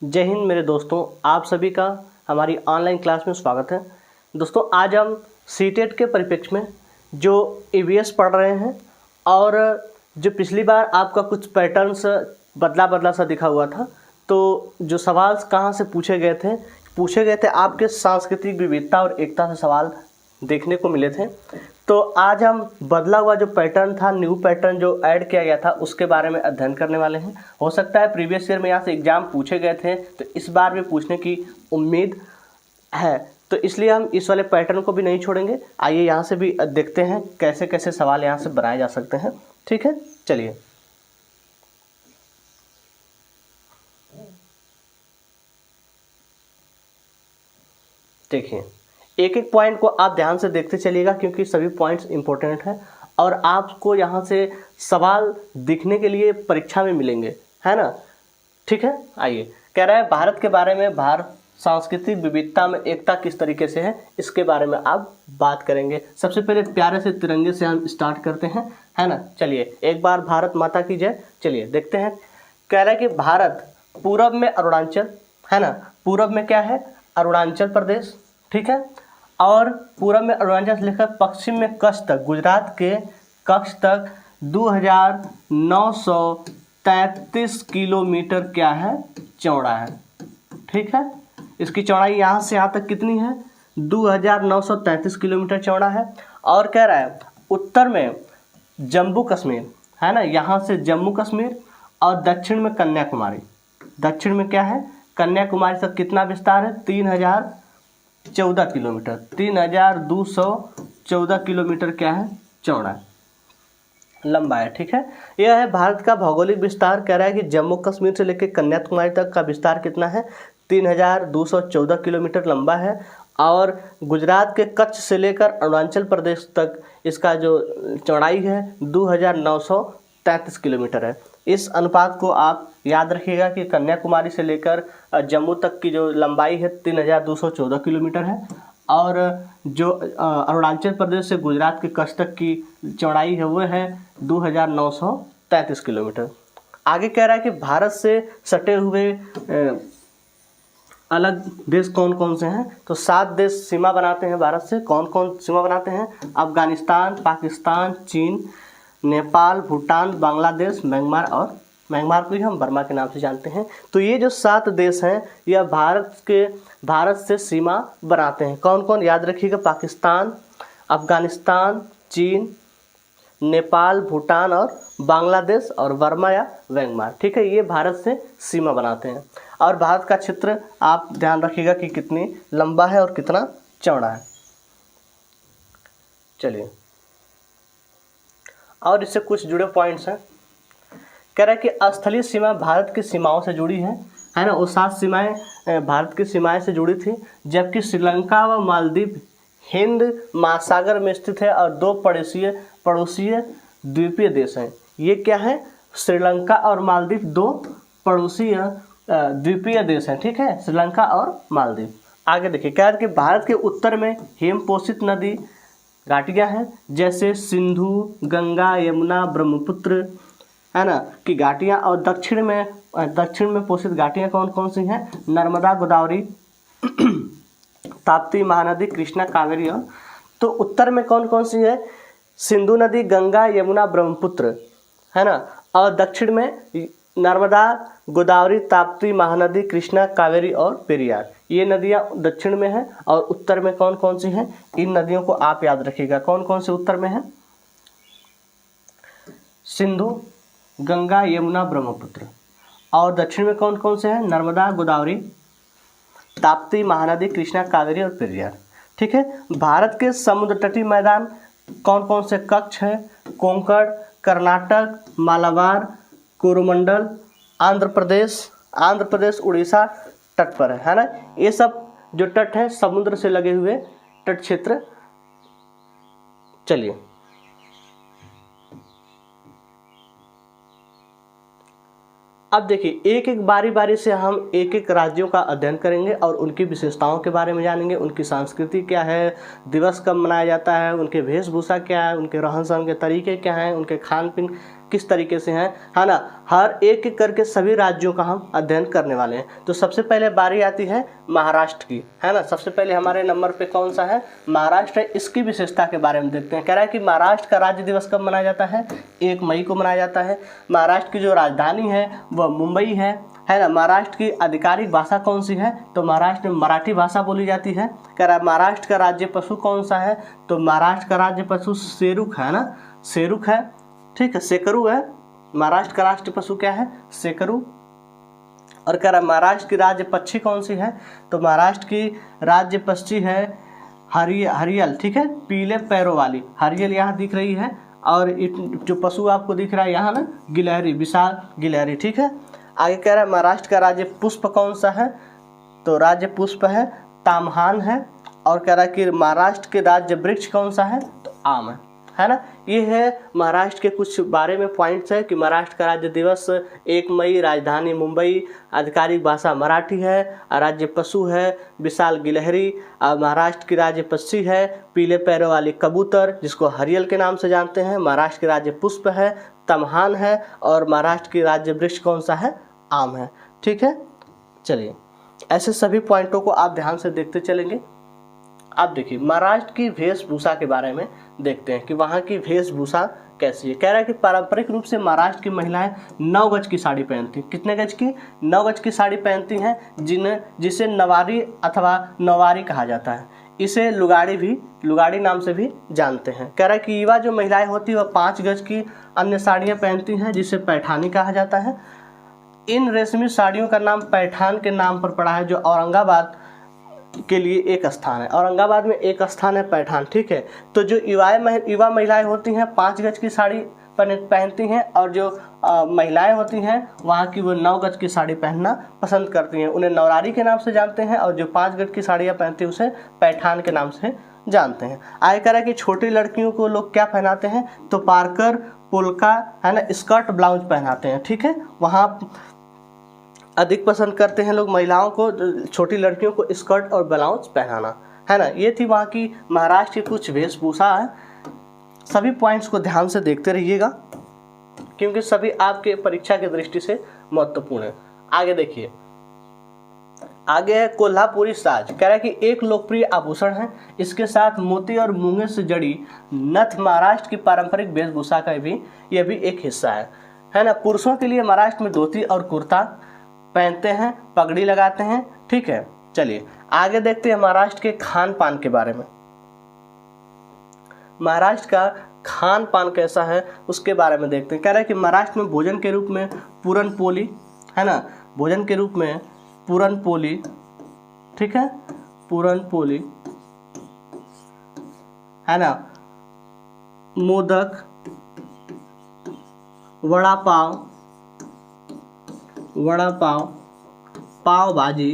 जय हिंद मेरे दोस्तों, आप सभी का हमारी ऑनलाइन क्लास में स्वागत है। दोस्तों, आज हम सीटेट के परिप्रेक्ष्य में जो ईवीएस पढ़ रहे हैं और जो पिछली बार आपका कुछ पैटर्न्स बदला सा दिखा हुआ था, तो जो सवाल कहाँ से पूछे गए थे आपके सांस्कृतिक विविधता और एकता से सवाल देखने को मिले थे। तो आज हम बदला हुआ जो पैटर्न था, न्यू पैटर्न जो ऐड किया गया था, उसके बारे में अध्ययन करने वाले हैं। हो सकता है प्रीवियस ईयर में यहाँ से एग्जाम पूछे गए थे, तो इस बार भी पूछने की उम्मीद है, तो इसलिए हम इस वाले पैटर्न को भी नहीं छोड़ेंगे। आइए यहाँ से भी देखते हैं कैसे कैसे सवाल यहाँ से बनाए जा सकते हैं। ठीक है, चलिए। देखिए, एक एक पॉइंट को आप ध्यान से देखते चलिएगा, क्योंकि सभी पॉइंट्स इंपॉर्टेंट हैं और आपको यहाँ से सवाल दिखने के लिए परीक्षा में मिलेंगे, है ना। ठीक है, आइए। कह रहा है भारत के बारे में, भारत सांस्कृतिक विविधता में एकता किस तरीके से है, इसके बारे में आप बात करेंगे। सबसे पहले प्यारे से तिरंगे से हम स्टार्ट करते हैं, है ना। चलिए, एक बार भारत माता की जय। चलिए देखते हैं। कह रहा है कि भारत पूरब में अरुणाचल, है ना। पूरब में क्या है? अरुणाचल प्रदेश, ठीक है। और पूरब में अरुणाचल से लेकर पश्चिम में कच्छ तक, गुजरात के कच्छ तक 2933 किलोमीटर क्या है? चौड़ा है, ठीक है। इसकी चौड़ाई यहाँ से यहाँ तक कितनी है? 2933 किलोमीटर चौड़ा है। और कह रहा है उत्तर में जम्मू कश्मीर, है ना, यहाँ से जम्मू कश्मीर, और दक्षिण में कन्याकुमारी। दक्षिण में क्या है? कन्याकुमारी तक कितना विस्तार है? 3014 किलोमीटर, 3214 किलोमीटर क्या है? चौड़ा है, लंबा है, ठीक है। यह है भारत का भौगोलिक विस्तार। कह रहा है कि जम्मू कश्मीर से लेकर कन्याकुमारी तक का विस्तार कितना है? 3214 किलोमीटर लंबा है। और गुजरात के कच्छ से लेकर अरुणाचल प्रदेश तक इसका जो चौड़ाई है 2933 किलोमीटर है। इस अनुपात को आप याद रखिएगा कि कन्याकुमारी से लेकर जम्मू तक की जो लंबाई है 3214 किलोमीटर है, और जो अरुणाचल प्रदेश से गुजरात के कच्छ तक की चौड़ाई है वो है 2933 किलोमीटर। आगे कह रहा है कि भारत से सटे हुए अलग देश कौन कौन से हैं? तो 7 देश सीमा बनाते हैं भारत से। कौन कौन सीमा बनाते हैं? अफगानिस्तान, पाकिस्तान, चीन, नेपाल, भूटान, बांग्लादेश, म्यांमार, और म्यांमार को ही हम बर्मा के नाम से जानते हैं। तो ये जो 7 देश हैं यह भारत से सीमा बनाते हैं। कौन कौन? याद रखिएगा, पाकिस्तान, अफगानिस्तान, चीन, नेपाल, भूटान और बांग्लादेश, और बर्मा या म्यांमार, ठीक है। ये भारत से सीमा बनाते हैं। और भारत का क्षेत्र आप ध्यान रखिएगा कि कितनी लंबा है और कितना चौड़ा है। चलिए, और इससे कुछ जुड़े पॉइंट्स हैं। कह रहा है कि स्थलीय सीमा भारत की सीमाओं से जुड़ी है ना। वो 7 सीमाएं भारत की सीमाएं से जुड़ी थी, जबकि श्रीलंका व मालदीव हिंद महासागर में स्थित है और 2 पड़ोसीय द्वीपीय देश हैं। ये क्या है? श्रीलंका और मालदीव 2 पड़ोसीय द्वीपीय देश हैं, ठीक है, श्रीलंका और मालदीव। आगे देखिए, क्या है कि भारत के उत्तर में हिमपोषित नदी घाटियाँ हैं, जैसे सिंधु, गंगा, यमुना, ब्रह्मपुत्र, है ना, की घाटियाँ। और दक्षिण में पोषित घाटियाँ कौन कौन सी हैं? नर्मदा, गोदावरी, ताप्ती, महानदी, कृष्णा, कावेरी। और तो उत्तर में कौन कौन सी है? सिंधु नदी, गंगा, यमुना, ब्रह्मपुत्र, है ना। और दक्षिण में नर्मदा, गोदावरी, ताप्ती, महानदी, कृष्णा, कावेरी और पेरियार। ये नदियाँ दक्षिण में हैं। और उत्तर में कौन कौन सी हैं? इन नदियों को आप याद रखिएगा। कौन कौन से उत्तर में है? सिंधु, गंगा, यमुना, ब्रह्मपुत्र। और दक्षिण में कौन कौन से हैं? नर्मदा, गोदावरी, ताप्ती, महानदी, कृष्णा, कावेरी और पेरियार, ठीक है। भारत के समुद्र तटीय मैदान कौन कौन से? कच्छ है, कोंकण, कर्नाटक, मालाबार, कोरोमंडल, आंध्र प्रदेश, उड़ीसा तट पर है ना। ये सब जो तट है समुद्र से लगे हुए तट क्षेत्र। चलिए, अब देखिए, एक एक बारी से हम एक एक राज्यों का अध्ययन करेंगे और उनकी विशेषताओं के बारे में जानेंगे। उनकी संस्कृति क्या है, दिवस कब मनाया जाता है, उनके वेशभूषा क्या है, उनके रहन सहन के तरीके क्या हैं, उनके खान पीन किस तरीके से हैं, है ना, हर एक एक करके सभी राज्यों का हम अध्ययन करने वाले हैं। तो सबसे पहले बारी आती है महाराष्ट्र की, है ना। सबसे पहले हमारे नंबर पे कौन सा है, महाराष्ट्र है। इसकी विशेषता के बारे में देखते हैं। कह रहा है कि महाराष्ट्र का राज्य दिवस कब मनाया जाता है, 1 मई को मनाया जाता है। महाराष्ट्र की जो राजधानी है वह मुंबई है ना। महाराष्ट्र की आधिकारिक भाषा कौन सी है, तो महाराष्ट्र में मराठी भाषा बोली जाती है। कह रहा है महाराष्ट्र का राज्य पशु कौन सा है, तो महाराष्ट्र का राज्य पशु शेरुक है ना, शेरुक है, ठीक है, शेकरू है। महाराष्ट्र का राष्ट्रीय पशु क्या है, शेकरू। और कह रहा है महाराष्ट्र की राज्य पक्षी कौन सी है, तो महाराष्ट्र की राज्य पक्षी है हरियल, ठीक है, पीले पैरों वाली हरियल यहाँ दिख रही है। और जो पशु आपको दिख रहा है यहाँ ना, गिलहरी, विशाल गिलहरी, ठीक है। आगे कह रहा है महाराष्ट्र का राज्य पुष्प कौन सा है, तो राज्य पुष्प है ताम्हान है। और कह रहा है कि महाराष्ट्र के राज्य वृक्ष कौन सा है, तो आम है ना। ये है महाराष्ट्र के कुछ बारे में पॉइंट्स है कि महाराष्ट्र का राज्य दिवस 1 मई, राजधानी मुंबई, आधिकारिक भाषा मराठी है, राज्य पशु है विशाल गिलहरी, महाराष्ट्र की राज्य पक्षी है पीले पैरों वाली कबूतर जिसको हरियल के नाम से जानते हैं, महाराष्ट्र के राज्य पुष्प है तम्हान है, और महाराष्ट्र की राज्य वृक्ष कौन सा है, आम है, ठीक है। चलिए ऐसे सभी पॉइंटों को आप ध्यान से देखते चलेंगे। अब देखिए महाराष्ट्र की वेशभूषा के बारे में देखते हैं कि वहाँ की वेशभूषा कैसी है। कह रहा है कि पारंपरिक रूप से महाराष्ट्र की महिलाएं 9 गज की साड़ी पहनती हैं। कितने गज की, 9 गज की साड़ी पहनती हैं, जिसे नवारी अथवा नवारी कहा जाता है। इसे लुगाड़ी नाम से भी जानते हैं। कह रहा है कि युवा जो महिलाएं होती हैं वह 5 गज की अन्य साड़ियाँ पहनती हैं जिसे पैठानी कहा जाता है। इन रेशमी साड़ियों का नाम पैठान के नाम पर पड़ा है, जो औरंगाबाद के लिए एक स्थान है। औरंगाबाद में एक स्थान है पैठान, ठीक है। तो जो युवा महिलाएं होती हैं 5 गज की साड़ी पहनती हैं, और जो महिलाएं होती हैं वहाँ की वो 9 गज की साड़ी पहनना पसंद करती हैं। उन्हें नवरारी के नाम से जानते हैं, और जो 5 गज की साड़ियाँ पहनती हैं उसे पैठान के नाम से जानते हैं। आगे कह रहा है कि छोटी लड़कियों को लोग क्या पहनाते हैं, तो पार्कर, पोल्का, है ना, स्कर्ट ब्लाउज पहनाते हैं, ठीक है। वहाँ अधिक पसंद करते हैं लोग महिलाओं को, छोटी लड़कियों को स्कर्ट और ब्लाउज पहनाना, है ना। ये थी वहाँ की महाराष्ट्र की कुछ वेशभूषा है। सभी पॉइंट्स को ध्यान से देखते रहिएगा क्योंकि सभी आपके परीक्षा की दृष्टि से महत्वपूर्ण है। आगे देखिए, आगे है कोल्हापुरी साज। कह रहा है कि एक लोकप्रिय आभूषण है, इसके साथ मोती और मूंगे से जड़ी नथ महाराष्ट्र की पारंपरिक वेशभूषा का यह भी एक हिस्सा है ना। पुरुषों के लिए महाराष्ट्र में धोती और कुर्ता पहनते हैं, पगड़ी लगाते हैं, ठीक है। चलिए आगे देखते हैं महाराष्ट्र के खान पान के बारे में। महाराष्ट्र का खान पान कैसा है उसके बारे में देखते हैं। कह रहा है कि महाराष्ट्र में भोजन के रूप में पूरन पोली, है ना, भोजन के रूप में पूरन पोली, ठीक है, पूरन पोली, है ना, मोदक, वड़ा पाव, पाव भाजी,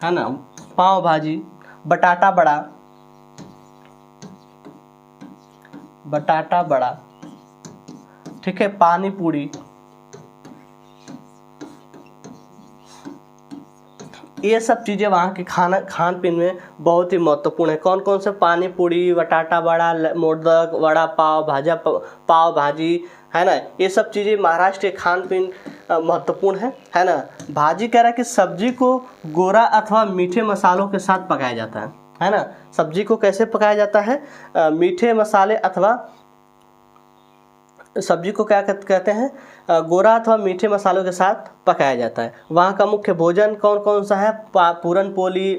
है ना, पाव भाजी, बटाटा बड़ा, ठीक है, पानी पूरी। ये सब चीज़ें वहाँ के खान पीन में बहुत ही महत्वपूर्ण है। कौन कौन से, पानी पूरी, बटाटा बड़ा, मोदक, वड़ा पाव, पाव भाजी, है ना, ये सब चीज़ें महाराष्ट्र के खान पीन महत्वपूर्ण है ना। भाजी कह रहा है कि सब्जी को गोरा अथवा मीठे मसालों के साथ पकाया जाता है ना। सब्जी को कैसे पकाया जाता है, मीठे मसाले अथवा सब्जी को क्या कहते हैं, गोरा अथवा मीठे मसालों के साथ पकाया जाता है। वहाँ का मुख्य भोजन कौन कौन सा है, पूरन पोली,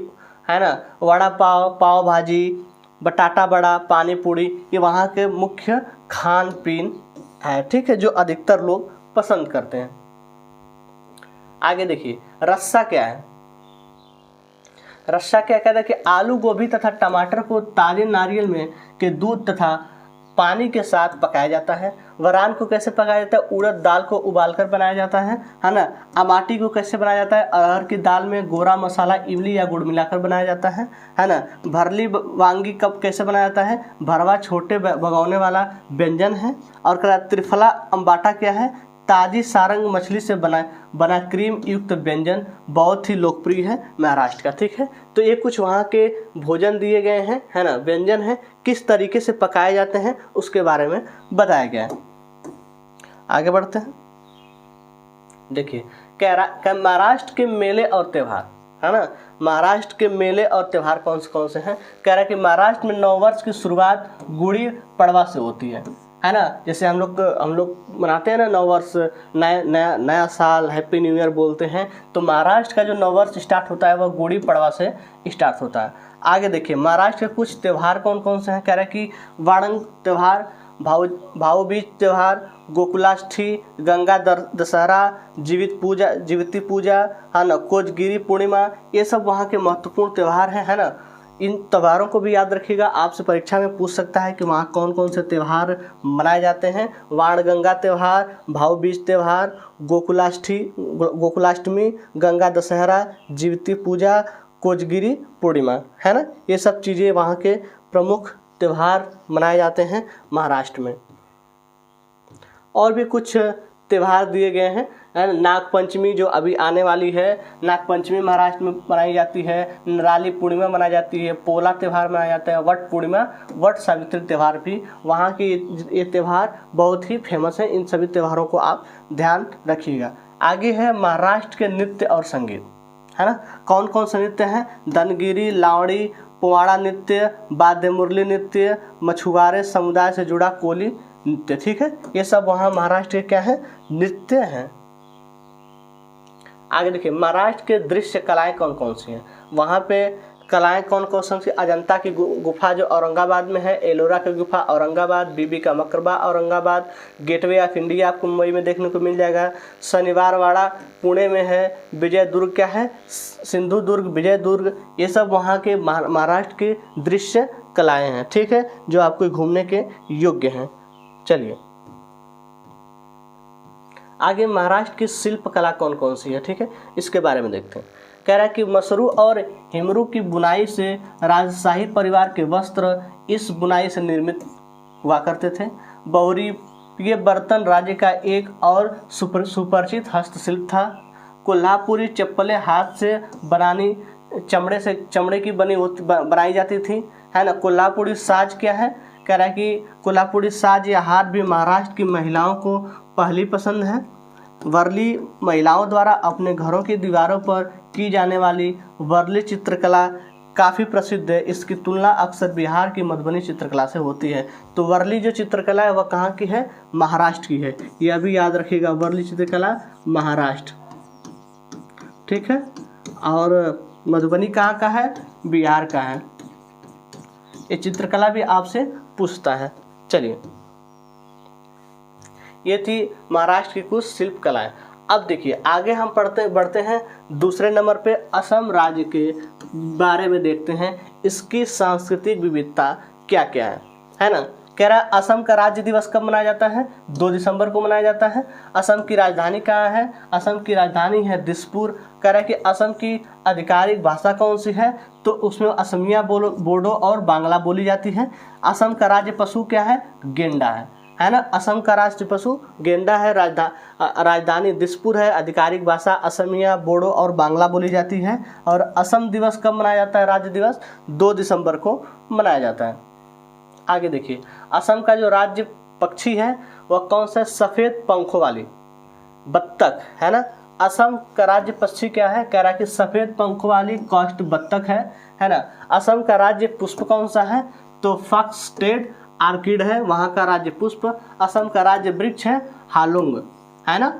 है ना, वड़ा पाव, पाव भाजी, बटाटा बड़ा, पानी पूरी, ये वहाँ के मुख्य खान पीन है, ठीक है, जो अधिकतर लोग पसंद करते हैं। आगे देखिए रस्सा क्या है। रस्सा क्या कहता है कि आलू, गोभी तथा टमाटर को ताजे नारियल में के दूध तथा पानी के साथ पकाया जाता है। वरान को कैसे पकाया जाता है, उड़द दाल को उबालकर बनाया जाता है ना। अमाटी को कैसे बनाया जाता है, अरहर की दाल में गोरा मसाला, इमली या गुड़ मिलाकर बनाया जाता है ना। भरली वांगी कब कैसे बनाया जाता है, भरवा छोटे भगोने वाला व्यंजन है। और त्रिफला अम्बाटा क्या है, ताजी सारंग मछली से बना क्रीम युक्त व्यंजन, बहुत ही लोकप्रिय है महाराष्ट्र का, ठीक है। तो ये कुछ वहाँ के भोजन दिए गए हैं, है ना, व्यंजन है किस तरीके से पकाए जाते हैं उसके बारे में बताया गया है। आगे बढ़ते हैं। देखिए महाराष्ट्र के मेले और त्यौहार, है ना, महाराष्ट्र के मेले और त्यौहार कौन से हैं। कह रहा है कि महाराष्ट्र में नववर्ष की शुरुआत गुड़ी पड़वा से होती है ना। जैसे हम लोग मनाते हैं ना नववर्ष, नया साल, हैप्पी न्यू ईयर बोलते हैं। तो महाराष्ट्र का जो नववर्ष स्टार्ट होता है वह गुड़ी पड़वा से स्टार्ट होता है। आगे देखिए महाराष्ट्र के कुछ त्यौहार कौन से हैं। कह रहा है कि वाणंग त्यौहार, भाऊ बीज त्यौहार, गोकुलाष्टमी, गंगा दशहरा, जीविती पूजा, है ना, कोजगिरी पूर्णिमा, ये सब वहाँ के महत्वपूर्ण त्यौहार हैं, है ना। इन त्यौहारों को भी याद रखिएगा, आपसे परीक्षा में पूछ सकता है कि वहाँ कौन से त्यौहार मनाए जाते हैं। वाणगंगा त्यौहार, भाऊ बीज त्यौहार, गोकुलाष्टमी, गंगा दशहरा, जीविती पूजा, कोजगिरी पूर्णिमा, है ना। ये सब चीज़ें वहाँ के प्रमुख त्यौहार मनाए जाते हैं महाराष्ट्र में। और भी कुछ त्यौहार दिए गए हैं। नागपंचमी जो अभी आने वाली है, नागपंचमी महाराष्ट्र में मनाई जाती है। नराली पूर्णिमा मनाई जाती है। पोला त्यौहार मनाया जाता है। वट पूर्णिमा, वट सावित्री त्यौहार भी, वहाँ के ये त्यौहार बहुत ही फेमस है। इन सभी त्यौहारों को आप ध्यान रखिएगा। आगे है महाराष्ट्र के नृत्य और संगीत, है ना। कौन से नृत्य हैं। दनगिरी, लावड़ी, पोवाड़ा नृत्य, वाद्य मुरली नृत्य, मछुआरे समुदाय से जुड़ा कोली नृत्य, ठीक है। ये सब वहाँ महाराष्ट्र के क्या है, नृत्य हैं। आगे देखिए महाराष्ट्र के दृश्य कलाएं कौन सी हैं। वहाँ पे कलाएं कौन सी। अजंता की गुफा जो औरंगाबाद में है, एलोरा की गुफा औरंगाबाद, बीबी का मकबरा औरंगाबाद, गेटवे ऑफ इंडिया आपको मुंबई में देखने को मिल जाएगा, शनिवारवाड़ा पुणे में है, विजय दुर्ग क्या है, सिंधु दुर्ग, विजय दुर्ग, ये सब वहाँ के महाराष्ट्र के दृश्य कलाएं हैं, ठीक है, जो आपको घूमने के योग्य हैं। चलिए आगे महाराष्ट्र की शिल्प कला कौन सी है, ठीक है, इसके बारे में देखते हैं। कह रहा है कि मसरू और हिमरू की बुनाई से राजशाही परिवार के वस्त्र इस बुनाई से निर्मित हुआ करते थे। बहुरी ये बर्तन राज्य का एक और सुपरिचित हस्तशिल्प था। कोल्हापुरी चप्पलें हाथ से बनानी, चमड़े की बनाई जाती थी, है ना। कोल्हापुरी साज क्या है। कह रहा है कि कोल्हापुरी साज या हार भी महाराष्ट्र की महिलाओं को पहली पसंद है। वर्ली महिलाओं द्वारा अपने घरों की दीवारों पर की जाने वाली वर्ली चित्रकला काफ़ी प्रसिद्ध है। इसकी तुलना अक्सर बिहार की मधुबनी चित्रकला से होती है। तो वर्ली जो चित्रकला है वह कहाँ की है, महाराष्ट्र की है। यह भी याद रखिएगा, वर्ली चित्रकला महाराष्ट्र, ठीक है। और मधुबनी कहाँ का है, बिहार का है। ये चित्रकला भी आपसे पूछता है। चलिए ये थी महाराष्ट्र की कुछ शिल्प कलाएं। अब देखिए आगे हम बढ़ते हैं दूसरे नंबर पे असम राज्य के बारे में देखते हैं। इसकी सांस्कृतिक विविधता क्या क्या है ना। कह रहा है असम का राज्य दिवस कब मनाया जाता है, 2 दिसंबर को मनाया जाता है। असम की राजधानी कहाँ है, असम की राजधानी है दिसपुर। कह रहा है कि असम की आधिकारिक भाषा कौन सी है, तो उसमें असमिया बोडो और बांग्ला बोली जाती है। असम का राज्य पशु क्या है, गेंडा है ना। असम का राष्ट्रीय पशु गेंडा है। राजधानी दिसपुर है। आधिकारिक भाषा असमिया, बोडो और बांग्ला बोली जाती है। और असम दिवस कब मनाया जाता है, राज्य दिवस 2 दिसंबर को मनाया जाता है। आगे देखिए असम का जो राज्य पक्षी है वह कौन सा, सफ़ेद पंखों वाली बत्तख, है ना। असम का राज्य पक्षी क्या है, कह रहा है कि सफ़ेद पंखों वाली कॉस्ट बत्तख है ना। असम का राज्य पुष्प कौन सा है, तो फॉक्सटेल आर्किड है वहाँ का राज्य पुष्प। असम का राज्य वृक्ष है हालुंग, है ना।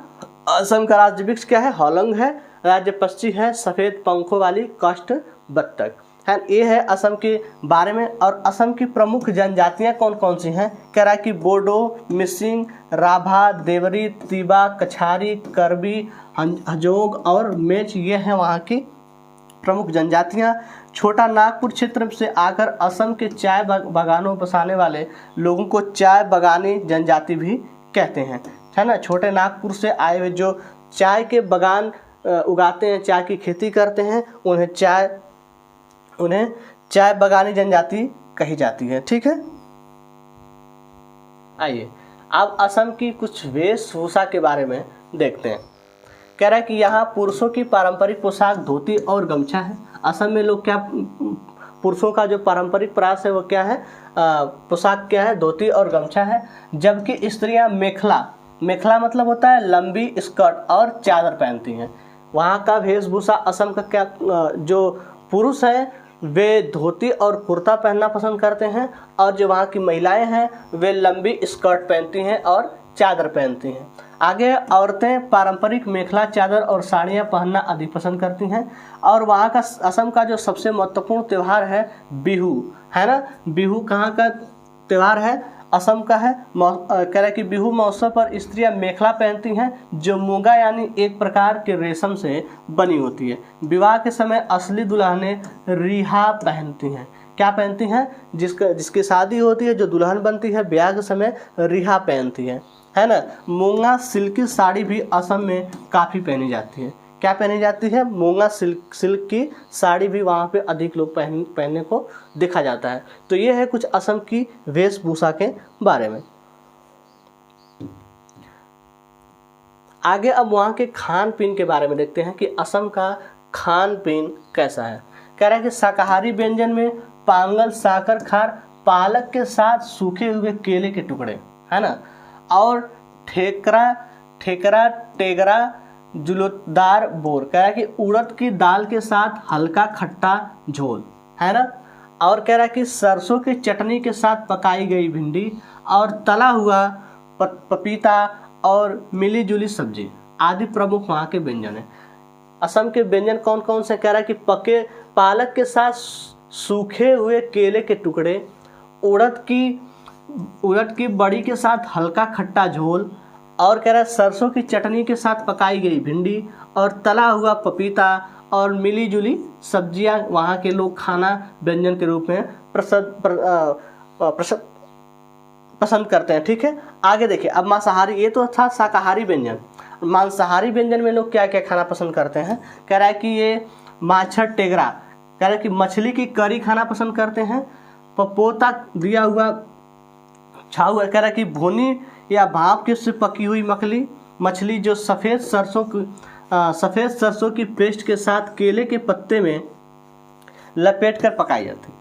असम का राज्य वृक्ष क्या है, हालुंग है। राज्य पक्षी है सफ़ेद पंखों वाली कॉस्ट बत्तख, है। ये है असम के बारे में। और असम की प्रमुख जनजातियाँ कौन सी हैं, कह रहा है कि बोडो, मिसिंग, राभा, देवरी, तिबा, कछारी, करबी, हजोंग और मेच, ये हैं वहाँ की प्रमुख जनजातियाँ। छोटा नागपुर क्षेत्र से आकर असम के चाय बागानों बसाने वाले लोगों को चाय बागानी जनजाति भी कहते हैं, है ना। छोटे नागपुर से आए हुए जो चाय के बागान उगाते हैं, चाय की खेती करते हैं, उन्हें चाय बागानी जनजाति कही जाती है, ठीक है। आइए अब असम की कुछ वेशभूषा के बारे में देखते हैं। कह रहा है कि यहाँ पुरुषों की पारंपरिक पोशाक धोती और गमछा है। असम में लोग क्या पुरुषों का जो पारंपरिक परास है वो क्या है, पोशाक क्या है, धोती और गमछा है। जबकि स्त्रियां मेखला मतलब होता है लंबी स्कर्ट और चादर पहनती हैं। वहाँ का वेशभूषा असम का क्या, जो पुरुष हैं वे धोती और कुर्ता पहनना पसंद करते हैं, और जो वहाँ की महिलाएं हैं वे लंबी स्कर्ट पहनती हैं और चादर पहनती हैं। आगे औरतें पारंपरिक मेखला चादर और साड़ियाँ पहनना अधिक पसंद करती हैं। और वहाँ का असम का जो सबसे महत्वपूर्ण त्यौहार है बिहू, है ना। बिहू कहाँ का त्यौहार है, असम का है। कह रहा है कि बिहू महोत्सव पर स्त्रियां मेखला पहनती हैं जो मूंगा यानी एक प्रकार के रेशम से बनी होती है। विवाह के समय असली दुल्हनें रिहा पहनती हैं। क्या पहनती हैं, जिसकी शादी होती है, जो दुल्हन बनती है ब्याह के समय रिहा पहनती है ना। मूंगा सिल्क साड़ी भी असम में काफ़ी पहनी जाती है। क्या पहनी जाती है, मूंगा सिल्क की साड़ी भी वहाँ पे अधिक लोग पहनने को देखा जाता है। तो ये है कुछ असम की वेशभूषा के बारे में। आगे अब वहाँ के खान पीन के बारे में देखते हैं कि असम का खान पीन कैसा है। कह रहा है कि शाकाहारी व्यंजन में पांगल, साकर खार, पालक के साथ सूखे हुए केले के टुकड़े, है ना, और ठेकरा टेगरा जुलोदार बोर। कह रहा है कि उड़द की दाल के साथ हल्का खट्टा झोल, है ना। और कह रहा है कि सरसों की चटनी के साथ पकाई गई भिंडी और तला हुआ पपीता और मिली जुली सब्जी आदि प्रमुख वहाँ के व्यंजन हैं। असम के व्यंजन कौन कौन से, कह रहा है कि पके पालक के साथ सूखे हुए केले के टुकड़े, उड़द की बड़ी के साथ हल्का खट्टा झोल, और कह रहा है सरसों की चटनी के साथ पकाई गई भिंडी और तला हुआ पपीता और मिली जुली सब्जियां वहाँ के लोग खाना व्यंजन के रूप में पसंद करते हैं। ठीक है, आगे देखिए अब मांसाहारी, ये तो था शाकाहारी व्यंजन। मांसाहारी व्यंजन में लोग क्या क्या खाना पसंद करते हैं। कह रहा है कि ये माछा टेगरा, कह रहा है कि मछली की करी खाना पसंद करते हैं। पपोता दिया हुआ छाऊ, कह रहा है कि भुनी या भाप के से पकी हुई मछली जो सफ़ेद सरसों की पेस्ट के साथ केले के पत्ते में लपेट कर पकाई जाती है।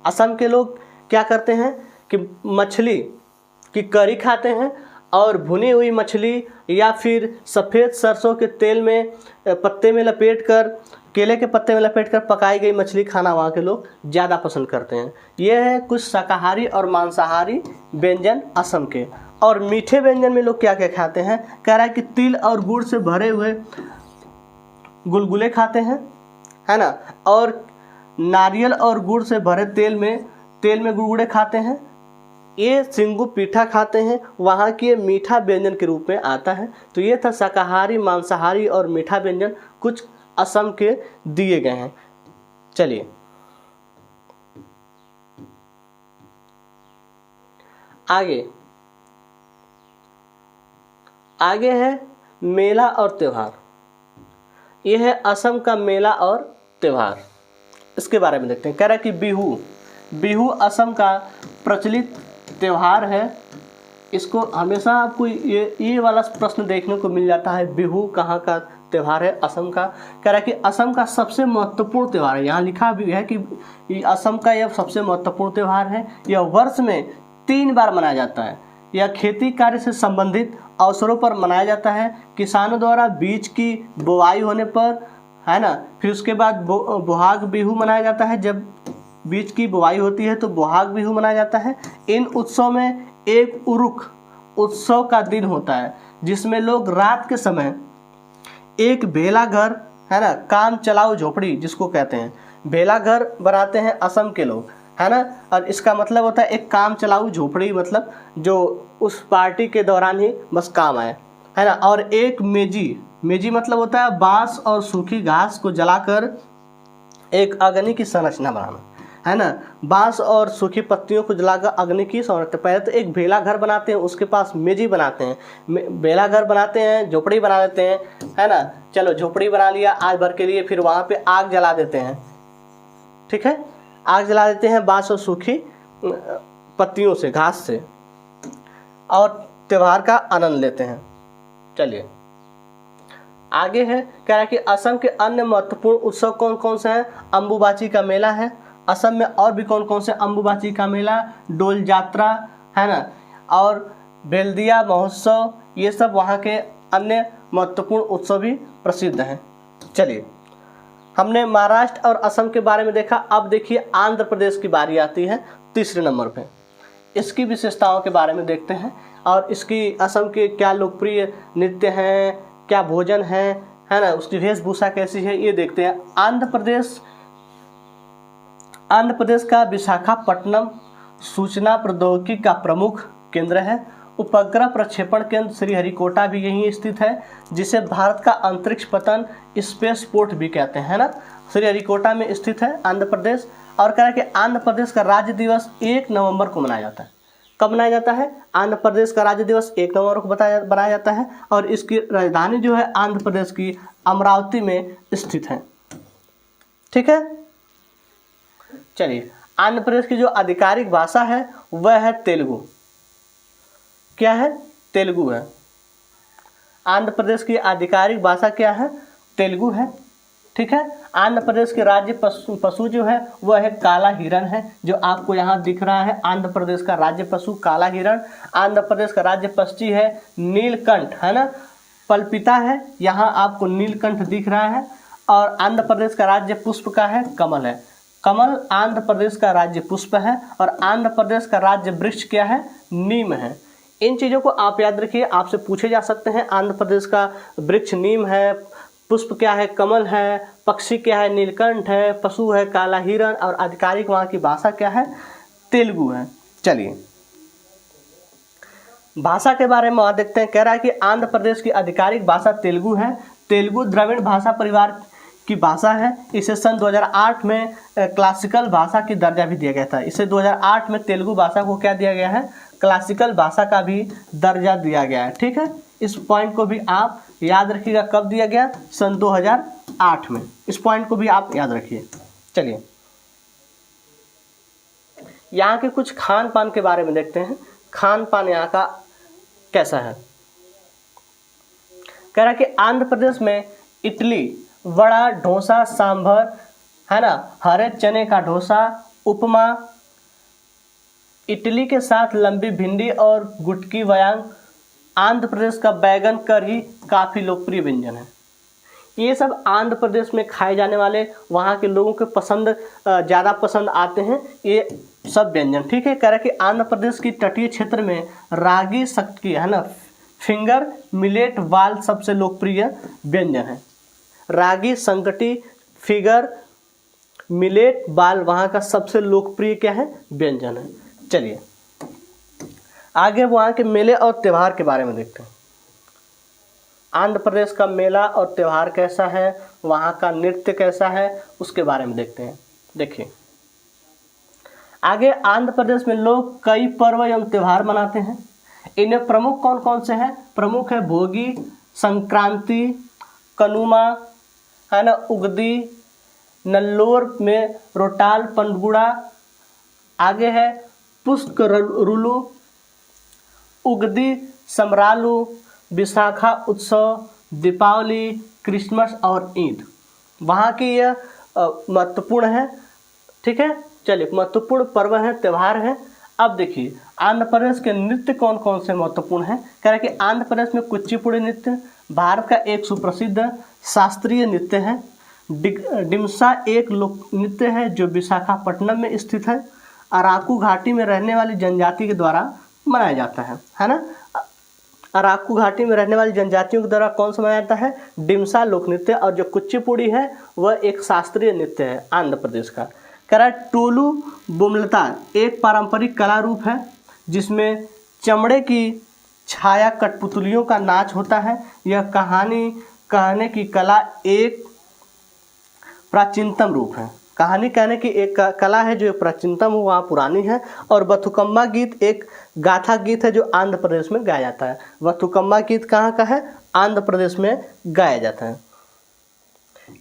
असम के लोग क्या करते हैं कि मछली की करी खाते हैं और भुनी हुई मछली या फिर सफ़ेद सरसों के तेल में पत्ते में लपेट कर, केले के पत्ते में लपेट कर पकाई गई मछली खाना वहाँ के लोग ज़्यादा पसंद करते हैं। ये है कुछ शाकाहारी और मांसाहारी व्यंजन असम के। और मीठे व्यंजन में लोग क्या क्या खाते हैं, कह रहा है कि तिल और गुड़ से भरे हुए गुलगुले खाते हैं, है ना, और नारियल और गुड़ से भरे तेल में गुलगुले खाते हैं। ये सिंगू पीठा खाते हैं, वहाँ के मीठा व्यंजन के रूप में आता है। तो ये था शाकाहारी, मांसाहारी और मीठा व्यंजन कुछ असम के दिए गए हैं। चलिए आगे है मेला और त्यौहार। ये है असम का मेला और त्यौहार, इसके बारे में देखते हैं। कह रहा है कि बिहू असम का प्रचलित त्यौहार है। इसको हमेशा आपको ये वाला प्रश्न देखने को मिल जाता है, बिहू कहाँ का त्यौहार है, असम का। कह रहा है कि असम का सबसे महत्वपूर्ण त्यौहार है। यहाँ लिखा भी है कि असम का यह सबसे महत्वपूर्ण त्यौहार है। यह वर्ष में 3 बार मनाया जाता है। यह खेती कार्य से संबंधित अवसरों पर मनाया जाता है। किसानों द्वारा बीज की बुआई होने पर, है ना, फिर उसके बाद बोहाग बिहू मनाया जाता है। जब बीज की बुआई होती है तो बोहाग बिहू मनाया जाता है। इन उत्सव में एक उरुख उत्सव का दिन होता है जिसमें लोग रात के समय एक भेला घर, है ना, काम चलाऊ झोपड़ी जिसको कहते हैं, भेला घर बनाते हैं असम के लोग, है ना। और इसका मतलब होता है एक काम चलाऊ झोपड़ी, मतलब जो उस पार्टी के दौरान ही बस काम आए, है ना। और एक मेजी मतलब होता है बांस और सूखी घास को जलाकर एक अग्नि की संरचना बनाना, है ना। बांस और सूखी पत्तियों को जलाकर अग्नि की संरचना। पहले तो एक भेला घर बनाते हैं, उसके पास मेजी बनाते हैं, भेला घर बनाते हैं, झोपड़ी बना लेते हैं, है ना। चलो झोपड़ी बना लिया आज भर के लिए, फिर वहाँ पे आग जला देते हैं, ठीक है, आग जला देते हैं बांस और सूखी पत्तियों से, घास से, और त्यौहार का आनंद लेते हैं। चलिए आगे है, कह रहा है कि असम के अन्य महत्वपूर्ण उत्सव कौन कौन से हैं। अम्बुबाची का मेला है, असम में और भी कौन कौन से, अम्बुबाची का मेला, डोल यात्रा है ना, और बेल्दिया महोत्सव, ये सब वहाँ के अन्य महत्वपूर्ण उत्सव भी प्रसिद्ध हैं। चलिए, हमने महाराष्ट्र और असम के बारे में देखा। अब देखिए आंध्र प्रदेश की बारी आती है तीसरे नंबर पे। इसकी विशेषताओं के बारे में देखते हैं और इसकी असम के क्या लोकप्रिय नृत्य हैं, क्या भोजन है ना, उसकी वेशभूषा कैसी है, ये देखते हैं। आंध्र प्रदेश का विशाखापट्टनम सूचना प्रौद्योगिकी का प्रमुख केंद्र है। उपग्रह प्रक्षेपण केंद्र श्रीहरिकोटा भी यहीं स्थित है, जिसे भारत का अंतरिक्ष पतन स्पेस पोर्ट भी कहते हैं ना, श्रीहरिकोटा में स्थित है आंध्र प्रदेश। और कह रहा है कि आंध्र प्रदेश का राज्य दिवस 1 नवंबर को मनाया जाता है। कब मनाया जाता है? आंध्र प्रदेश का राज्य दिवस 1 नवंबर को बनाया जाता है और इसकी राजधानी जो है आंध्र प्रदेश की अमरावती में स्थित है। ठीक है, चलिए, आंध्र प्रदेश की जो आधिकारिक भाषा है वह है तेलुगु। क्या है? तेलुगु है। आंध्र प्रदेश की आधिकारिक भाषा क्या है? तेलुगु है। ठीक है, आंध्र प्रदेश के राज्य पशु जो है वह है काला हिरण है, जो आपको यहाँ दिख रहा है। आंध्र प्रदेश का राज्य पशु काला हिरण। आंध्र प्रदेश का राज्य पक्षी है नीलकंठ, है ना, पल्पिता है, यहाँ आपको नीलकंठ दिख रहा है। और आंध्र प्रदेश का राज्य पुष्प का है कमल है। कमल आंध्र प्रदेश का राज्य पुष्प है। और आंध्र प्रदेश का राज्य वृक्ष क्या है? नीम है। इन चीज़ों को आप याद रखिए, आपसे पूछे जा सकते हैं। आंध्र प्रदेश का वृक्ष नीम है, पुष्प क्या है? कमल है, पक्षी क्या है? नीलकंठ है, पशु है काला हिरण, और आधिकारिक वहाँ की भाषा क्या है? तेलुगु है। चलिए, भाषा के बारे में वहाँ देखते हैं। कह रहा है कि आंध्र प्रदेश की आधिकारिक भाषा तेलुगु है। तेलुगु द्रविड़ भाषा परिवार की भाषा है। इसे सन 2008 में क्लासिकल भाषा की दर्जा भी दिया गया था। इसे 2008 में तेलुगु भाषा को क्या दिया गया है? क्लासिकल भाषा का भी दर्जा दिया गया है। ठीक है, इस पॉइंट को भी आप याद रखिएगा। कब दिया गया? सन 2008 में। इस पॉइंट को भी आप याद रखिए। चलिए, यहाँ के कुछ खान पान के बारे में देखते हैं। खान पान यहाँ का कैसा है? कह रहा है कि आंध्र प्रदेश में इडली, वड़ा, डोसा, सांभर, है ना, हरे चने का डोसा, उपमा, इडली के साथ लंबी भिंडी और गुटकी व्यांग, आंध्र प्रदेश का बैगन करी काफ़ी लोकप्रिय व्यंजन है। ये सब आंध्र प्रदेश में खाए जाने वाले, वहाँ के लोगों के ज़्यादा पसंद आते हैं ये सब व्यंजन। ठीक है, कह रहा है कि आंध्र प्रदेश की तटीय क्षेत्र में रागी शक्की, है ना, फिंगर मिलेट वाल सबसे लोकप्रिय व्यंजन है। रागी, संकटी, फिगर, मिलेट, बाल वहाँ का सबसे लोकप्रिय क्या है? व्यंजन है। चलिए, आगे वहाँ के मेले और त्यौहार के बारे में देखते हैं। आंध्र प्रदेश का मेला और त्यौहार कैसा है, वहाँ का नृत्य कैसा है, उसके बारे में देखते हैं। देखिए, आगे आंध्र प्रदेश में लोग कई पर्व एवं त्यौहार मनाते हैं। इनमें प्रमुख कौन कौन से हैं? प्रमुख है भोगी, संक्रांति, कनुमा, है ना, उगदी, नल्लोर में रोटाल पंडगुड़ा, आगे है पुष्करुलु, उगदी, समरालू, विशाखा उत्सव, दीपावली, क्रिसमस और ईद वहाँ की यह महत्वपूर्ण है। ठीक है, चलिए, महत्वपूर्ण पर्व हैं, त्यौहार हैं। अब देखिए आंध्र प्रदेश के नृत्य कौन कौन से महत्वपूर्ण हैं। कह रहे हैं कि आंध्र प्रदेश में कुचिपुड़ी नृत्य भारत का एक सुप्रसिद्ध शास्त्रीय नृत्य है। डिमसा एक लोक नृत्य है जो विशाखापट्टनम में स्थित है। अराकू घाटी में रहने वाली जनजाति के द्वारा मनाया जाता है ना। अराकू घाटी में रहने वाली जनजातियों के द्वारा कौन सा मनाया जाता है? डिमसा लोक नृत्य। और जो कुचिपुड़ी है वह एक शास्त्रीय नृत्य है आंध्र प्रदेश का। कह रहा है टोलू बुमलता एक पारंपरिक कला रूप है जिसमें चमड़े की छाया कठपुतलियों का नाच होता है। यह कहानी कहने की कला एक प्राचीनतम रूप है। कहानी कहने की एक कला है जो प्राचीनतम हो, वहाँ पुरानी है। और बथुकम्मा गीत एक गाथा गीत है जो आंध्र प्रदेश में गाया जाता है। बथुकम्मा गीत कहाँ का है? आंध्र प्रदेश में गाया जाता है।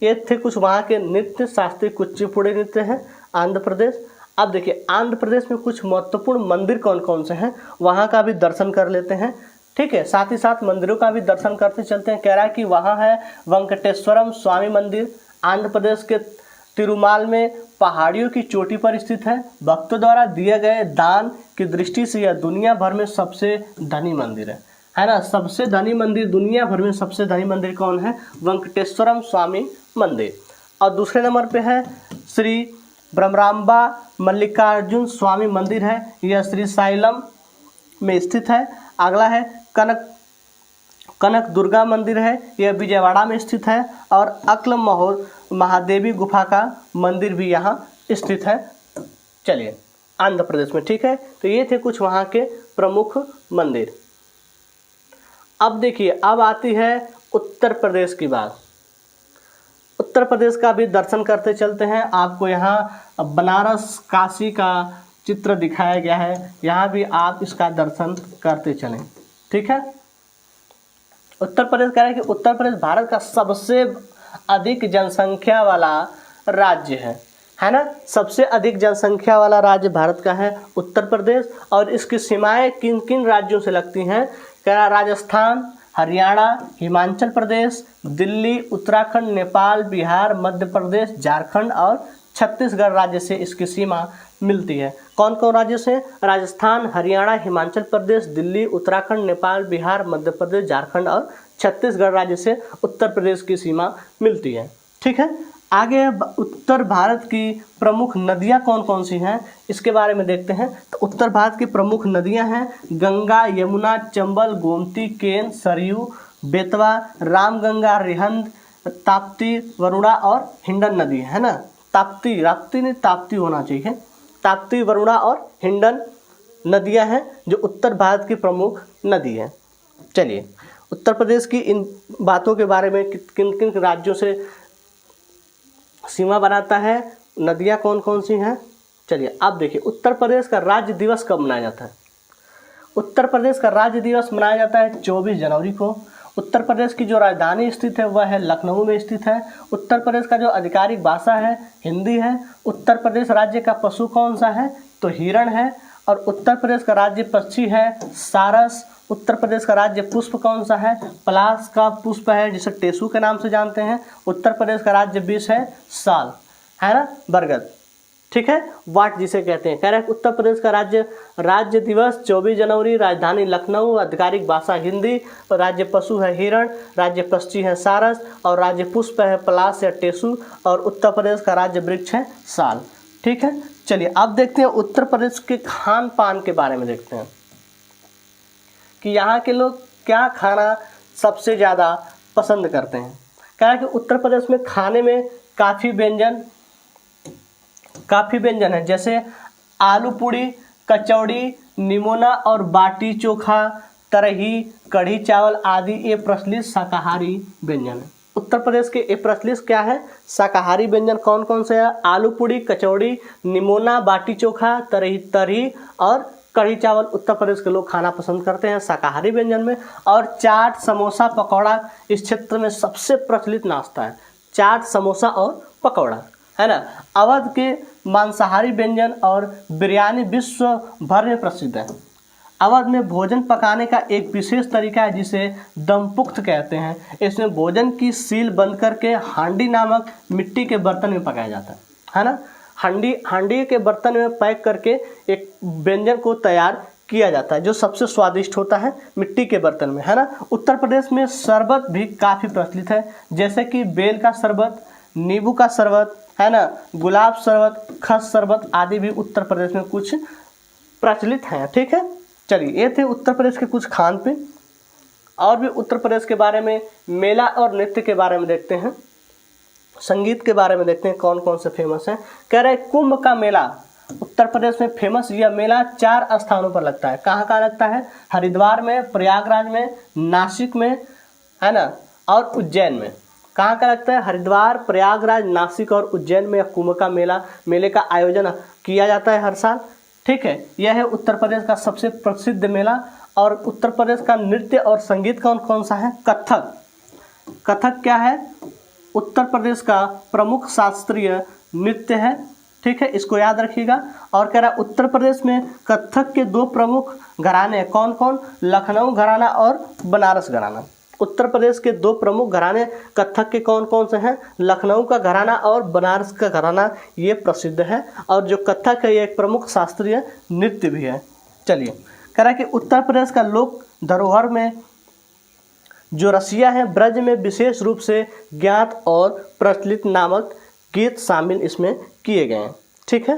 ये थे कुछ वहाँ के नृत्य, शास्त्रीय कुचिपुड़ी नृत्य है आंध्र प्रदेश। अब देखिए आंध्र प्रदेश में कुछ महत्वपूर्ण मंदिर कौन कौन से हैं, वहाँ का भी दर्शन कर लेते हैं। ठीक है, साथ ही साथ मंदिरों का भी दर्शन करते चलते हैं। कह रहा है कि वहाँ है वेंकटेश्वरम स्वामी मंदिर। आंध्र प्रदेश के तिरुमाल में पहाड़ियों की चोटी पर स्थित है। भक्तों द्वारा दिए गए दान की दृष्टि से यह दुनिया भर में सबसे धनी मंदिर है ना। सबसे धनी मंदिर, दुनिया भर में सबसे धनी मंदिर कौन है? वेंकटेश्वरम स्वामी मंदिर। और दूसरे नंबर पे है श्री ब्रह्मरांबा मल्लिकार्जुन स्वामी मंदिर है, यह श्री साइलम में स्थित है। अगला है कनक दुर्गा मंदिर है, यह विजयवाड़ा में स्थित है। और अक्ल महादेवी गुफा का मंदिर भी यहाँ स्थित है। चलिए, आंध्र प्रदेश में, ठीक है। तो ये थे कुछ वहाँ के प्रमुख मंदिर। अब देखिए, अब आती है उत्तर प्रदेश की बात। उत्तर प्रदेश का भी दर्शन करते चलते हैं। आपको यहाँ बनारस काशी का चित्र दिखाया गया है, यहाँ भी आप इसका दर्शन करते चलें, ठीक है। उत्तर प्रदेश कह रहे हैं कि उत्तर प्रदेश भारत का सबसे अधिक जनसंख्या वाला राज्य है ना। सबसे अधिक जनसंख्या वाला राज्य भारत का है उत्तर प्रदेश। और इसकी सीमाएं किन किन राज्यों से लगती हैं? कह रहा राजस्थान, हरियाणा, हिमाचल प्रदेश, दिल्ली, उत्तराखंड, नेपाल, बिहार, मध्य प्रदेश, झारखंड और छत्तीसगढ़ राज्य से इसकी सीमा मिलती है। कौन कौन राज्य से? राजस्थान, हरियाणा, हिमाचल प्रदेश, दिल्ली, उत्तराखंड, नेपाल, बिहार, मध्य प्रदेश, झारखंड और छत्तीसगढ़ राज्य से उत्तर प्रदेश की सीमा मिलती है, ठीक है। आगे उत्तर भारत की प्रमुख नदियाँ कौन कौन सी हैं, इसके बारे में देखते हैं। तो उत्तर भारत की प्रमुख नदियाँ हैं गंगा, यमुना, चंबल, गोमती, केन, सरयू, बेतवा, रामगंगा, रिहंद, ताप्ती, वरुणा और हिंडन नदी है ना। ताप्ती होना चाहिए। ताप्ती, वरुणा और हिंडन नदियां हैं जो उत्तर भारत की प्रमुख नदी हैं। चलिए, उत्तर प्रदेश की इन बातों के बारे में किन किन राज्यों से सीमा बनाता है, नदियां कौन कौन सी हैं। चलिए, अब देखिए, उत्तर प्रदेश का राज्य दिवस कब मनाया जाता है? उत्तर प्रदेश का राज्य दिवस मनाया जाता है 24 जनवरी को। उत्तर प्रदेश की जो राजधानी स्थित है वह है लखनऊ में स्थित है। उत्तर प्रदेश का जो आधिकारिक भाषा है हिंदी है। उत्तर प्रदेश राज्य का पशु कौन सा है? तो हिरण है। और उत्तर प्रदेश का राज्य पक्षी है सारस। उत्तर प्रदेश का राज्य पुष्प कौन सा है? पलाश का पुष्प है, जिसे टेसू के नाम से जानते हैं। उत्तर प्रदेश का राज्य विष है साल, है ना, बरगद, ठीक है, वाट जिसे कहते हैं। कह रहे हैं उत्तर प्रदेश का राज्य दिवस 24 जनवरी, राजधानी लखनऊ, आधिकारिक भाषा हिंदी, राज्य पशु है हिरण, राज्य पक्षी है सारस और राज्य पुष्प है पलाश या टेसू और उत्तर प्रदेश का राज्य वृक्ष है साल, ठीक है। चलिए, अब देखते हैं उत्तर प्रदेश के खान पान के बारे में देखते हैं कि यहाँ के लोग क्या खाना सबसे ज़्यादा पसंद करते हैं। कह रहा है कि उत्तर प्रदेश में खाने में काफ़ी व्यंजन है, जैसे आलू पूड़ी, कचौड़ी, निमोना और बाटी चोखा, तरही, कढ़ी चावल आदि ये प्रचलित शाकाहारी व्यंजन है। उत्तर प्रदेश के ये प्रचलित क्या है? शाकाहारी व्यंजन कौन कौन से हैं? आलू पूड़ी, कचौड़ी, निमोना, बाटी चोखा, तरही और कढ़ी चावल उत्तर प्रदेश के लोग खाना पसंद करते हैं शाकाहारी व्यंजन में। और चाट, समोसा, पकौड़ा इस क्षेत्र में सबसे प्रचलित नाश्ता है। चाट, समोसा और पकौड़ा, है ना। अवध के मांसाहारी व्यंजन और बिरयानी विश्व भर में प्रसिद्ध है। अवध में भोजन पकाने का एक विशेष तरीका है जिसे दमपुख्त कहते हैं। इसमें भोजन की सील बंद करके हांडी नामक मिट्टी के बर्तन में पकाया जाता है ना। हांडी के बर्तन में पैक करके एक व्यंजन को तैयार किया जाता है जो सबसे स्वादिष्ट होता है मिट्टी के बर्तन में, है ना। उत्तर प्रदेश में शरबत भी काफ़ी प्रचलित है, जैसे कि बेल का शरबत, नींबू का शरबत, है ना, गुलाब शरबत, खस शरबत आदि भी उत्तर प्रदेश में कुछ प्रचलित हैं, ठीक है। चलिए, ये थे उत्तर प्रदेश के कुछ खान पीन। और भी उत्तर प्रदेश के बारे में, मेला और नृत्य के बारे में देखते हैं, संगीत के बारे में देखते हैं कौन कौन से फेमस हैं। कह रहे कुंभ का मेला उत्तर प्रदेश में फेमस। यह मेला 4 स्थानों पर लगता है। कहाँ कहाँ लगता है? हरिद्वार में, प्रयागराज में, नासिक में, है ना, और उज्जैन में। कहाँ का लगता है? हरिद्वार, प्रयागराज, नासिक और उज्जैन में कुंभ का मेले का आयोजन किया जाता है हर साल, ठीक है। यह है उत्तर प्रदेश का सबसे प्रसिद्ध मेला। और उत्तर प्रदेश का नृत्य और संगीत कौन कौन सा है? कथक क्या है? उत्तर प्रदेश का प्रमुख शास्त्रीय नृत्य है, ठीक है, इसको याद रखिएगा। और कह रहा उत्तर प्रदेश में कथक के 2 प्रमुख घराने कौन कौन? लखनऊ घराना और बनारस घराना। उत्तर प्रदेश के दो प्रमुख घराने कथक के कौन कौन से हैं? लखनऊ का घराना और बनारस का घराना, ये प्रसिद्ध है। और जो कथक है ये एक प्रमुख शास्त्रीय नृत्य भी है। चलिए, कह रहा है कि उत्तर प्रदेश का लोक धरोहर में जो रसिया है, ब्रज में विशेष रूप से ज्ञात और प्रचलित नामक गीत शामिल इसमें किए गए हैं। ठीक है,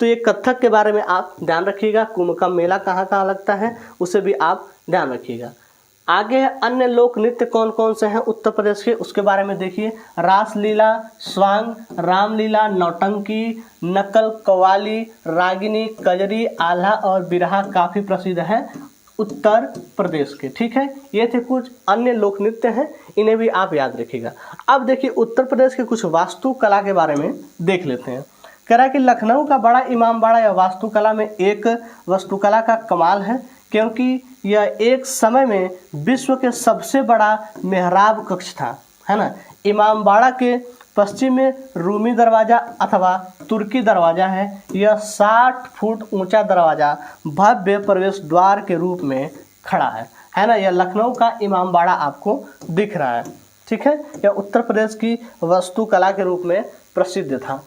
तो ये कथक के बारे में आप ध्यान रखिएगा। कुंभ का मेला कहाँ कहाँ लगता है उसे भी आप ध्यान रखिएगा। आगे है अन्य लोक नृत्य कौन कौन से हैं उत्तर प्रदेश के, उसके बारे में देखिए। रासलीला, स्वांग, रामलीला, नौटंकी, नकल, कव्वाली, रागिनी, कजरी, आल्हा और बिरहा काफ़ी प्रसिद्ध है उत्तर प्रदेश के। ठीक है, ये थे कुछ अन्य लोक नृत्य हैं, इन्हें भी आप याद रखिएगा। अब देखिए उत्तर प्रदेश के कुछ वास्तुकला के बारे में देख लेते हैं। कह रहा है कि लखनऊ का बड़ा इमामबाड़ा या वास्तुकला में एक वास्तुकला का कमाल है, क्योंकि यह एक समय में विश्व के सबसे बड़ा मेहराब कक्ष था, है ना। इमामबाड़ा के पश्चिम में रूमी दरवाज़ा अथवा तुर्की दरवाज़ा है। यह 60 फुट ऊंचा दरवाज़ा भव्य प्रवेश द्वार के रूप में खड़ा है ना। यह लखनऊ का इमामबाड़ा आपको दिख रहा है। ठीक है, यह उत्तर प्रदेश की वास्तुकला के रूप में प्रसिद्ध था।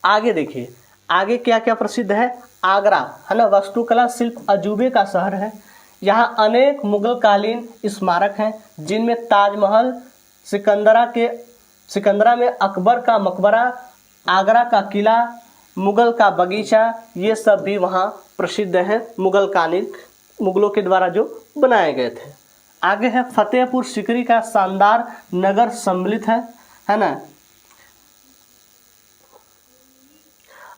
आगे देखिए, आगे क्या क्या प्रसिद्ध है। आगरा, है ना, वास्तुकला शिल्प अजूबे का शहर है। यहाँ अनेक मुगलकालीन स्मारक हैं, जिनमें ताजमहल, सिकंदरा में अकबर का मकबरा, आगरा का किला, मुगल का बगीचा, ये सब भी वहाँ प्रसिद्ध हैं, मुगलों के द्वारा जो बनाए गए थे। आगे है फतेहपुर सीकरी का शानदार नगर सम्मिलित है ना।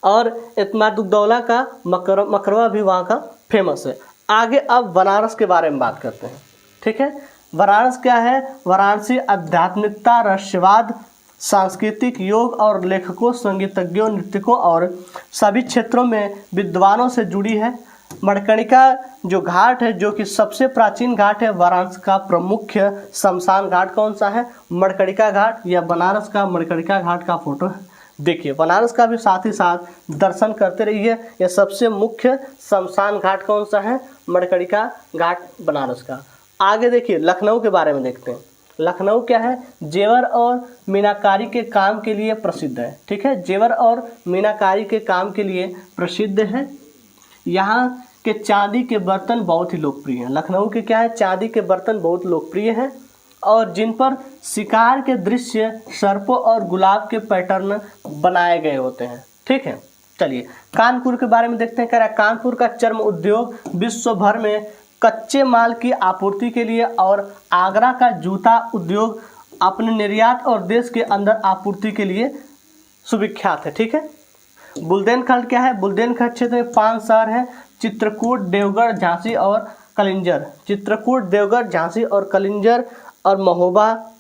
और इत्मादुद्दौला का मकरवा भी वहाँ का फेमस है। आगे अब बनारस के बारे में बात करते हैं। ठीक है, वाराणसी क्या है? वाराणसी आध्यात्मिकता, रहस्यवाद, सांस्कृतिक, योग और लेखकों, संगीतज्ञों, नृत्यकों और सभी क्षेत्रों में विद्वानों से जुड़ी है। मणिकर्णिका जो घाट है, जो कि सबसे प्राचीन घाट है, वाराणसी का प्रमुख शमशान घाट कौन सा है? मणिकर्णिका घाट। या बनारस का मणिकर्णिका घाट का फोटो है, देखिए। बनारस का भी साथ ही साथ दर्शन करते रहिए। यह सबसे मुख्य शमशान घाट कौन सा है? मणिकर्णिका घाट बनारस का। आगे देखिए लखनऊ के बारे में देखते हैं। लखनऊ क्या है? जेवर और मीनाकारी के काम के लिए प्रसिद्ध है। ठीक है, जेवर और मीनाकारी के काम के लिए प्रसिद्ध है। यहाँ के चांदी के बर्तन बहुत ही लोकप्रिय हैं। लखनऊ के क्या है? चांदी के बर्तन बहुत लोकप्रिय हैं, और जिन पर शिकार के दृश्य, सर्पों और गुलाब के पैटर्न बनाए गए होते हैं। ठीक है, चलिए कानपुर के बारे में देखते हैं। कह रहा है कानपुर का चर्म उद्योग विश्व भर में कच्चे माल की आपूर्ति के लिए, और आगरा का जूता उद्योग अपने निर्यात और देश के अंदर आपूर्ति के लिए सुविख्यात है। ठीक है, बुंदेलखंड क्या है? बुंदेलखंड क्षेत्र में 5 शहर हैं: चित्रकूट, देवगढ़, झांसी और कलिंजर। चित्रकूट, देवगढ़, झांसी और कलिंजर और महोबा।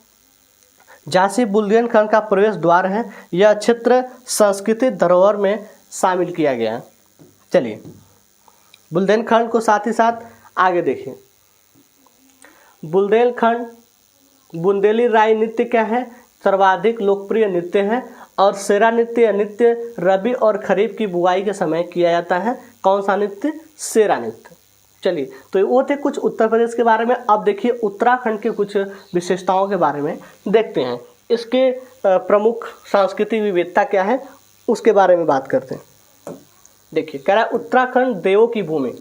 झांसी बुंदेलखंड का प्रवेश द्वार है। यह क्षेत्र सांस्कृतिक धरोहर में शामिल किया गया है। चलिए बुंदेलखंड को साथ ही साथ आगे देखिए। बुंदेलखंड बुंदेली राई नृत्य क्या है? सर्वाधिक लोकप्रिय नृत्य है, और सेरा नृत्य रबी और खरीफ की बुआई के समय किया जाता है। कौन सा नृत्य? सेरा नृत्य। चलिए, तो वो थे कुछ उत्तर प्रदेश के बारे में। अब देखिए उत्तराखंड के कुछ विशेषताओं के बारे में देखते हैं। इसके प्रमुख सांस्कृतिक विविधता क्या है उसके बारे में बात करते हैं। देखिए, कह रहा है उत्तराखंड देवों की भूमि।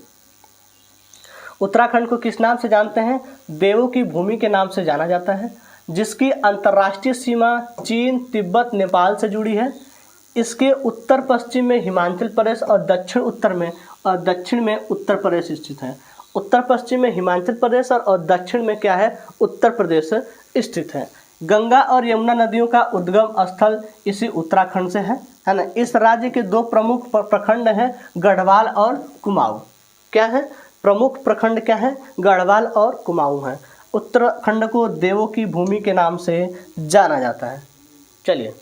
उत्तराखंड को किस नाम से जानते हैं? देवों की भूमि के नाम से जाना जाता है, जिसकी अंतर्राष्ट्रीय सीमा चीन, तिब्बत, नेपाल से जुड़ी है। इसके उत्तर पश्चिम में हिमाचल प्रदेश और दक्षिण में उत्तर प्रदेश स्थित है। उत्तर पश्चिम में हिमाचल प्रदेश और दक्षिण में क्या है? उत्तर प्रदेश स्थित है। गंगा और यमुना नदियों का उद्गम स्थल इसी उत्तराखंड से है ना। इस राज्य के 2 प्रमुख प्रखंड हैं, गढ़वाल और कुमाऊं। क्या है? प्रमुख प्रखंड क्या है? गढ़वाल और कुमाऊं है। उत्तराखंड को देवों की भूमि के नाम से जाना जाता है। चलिए,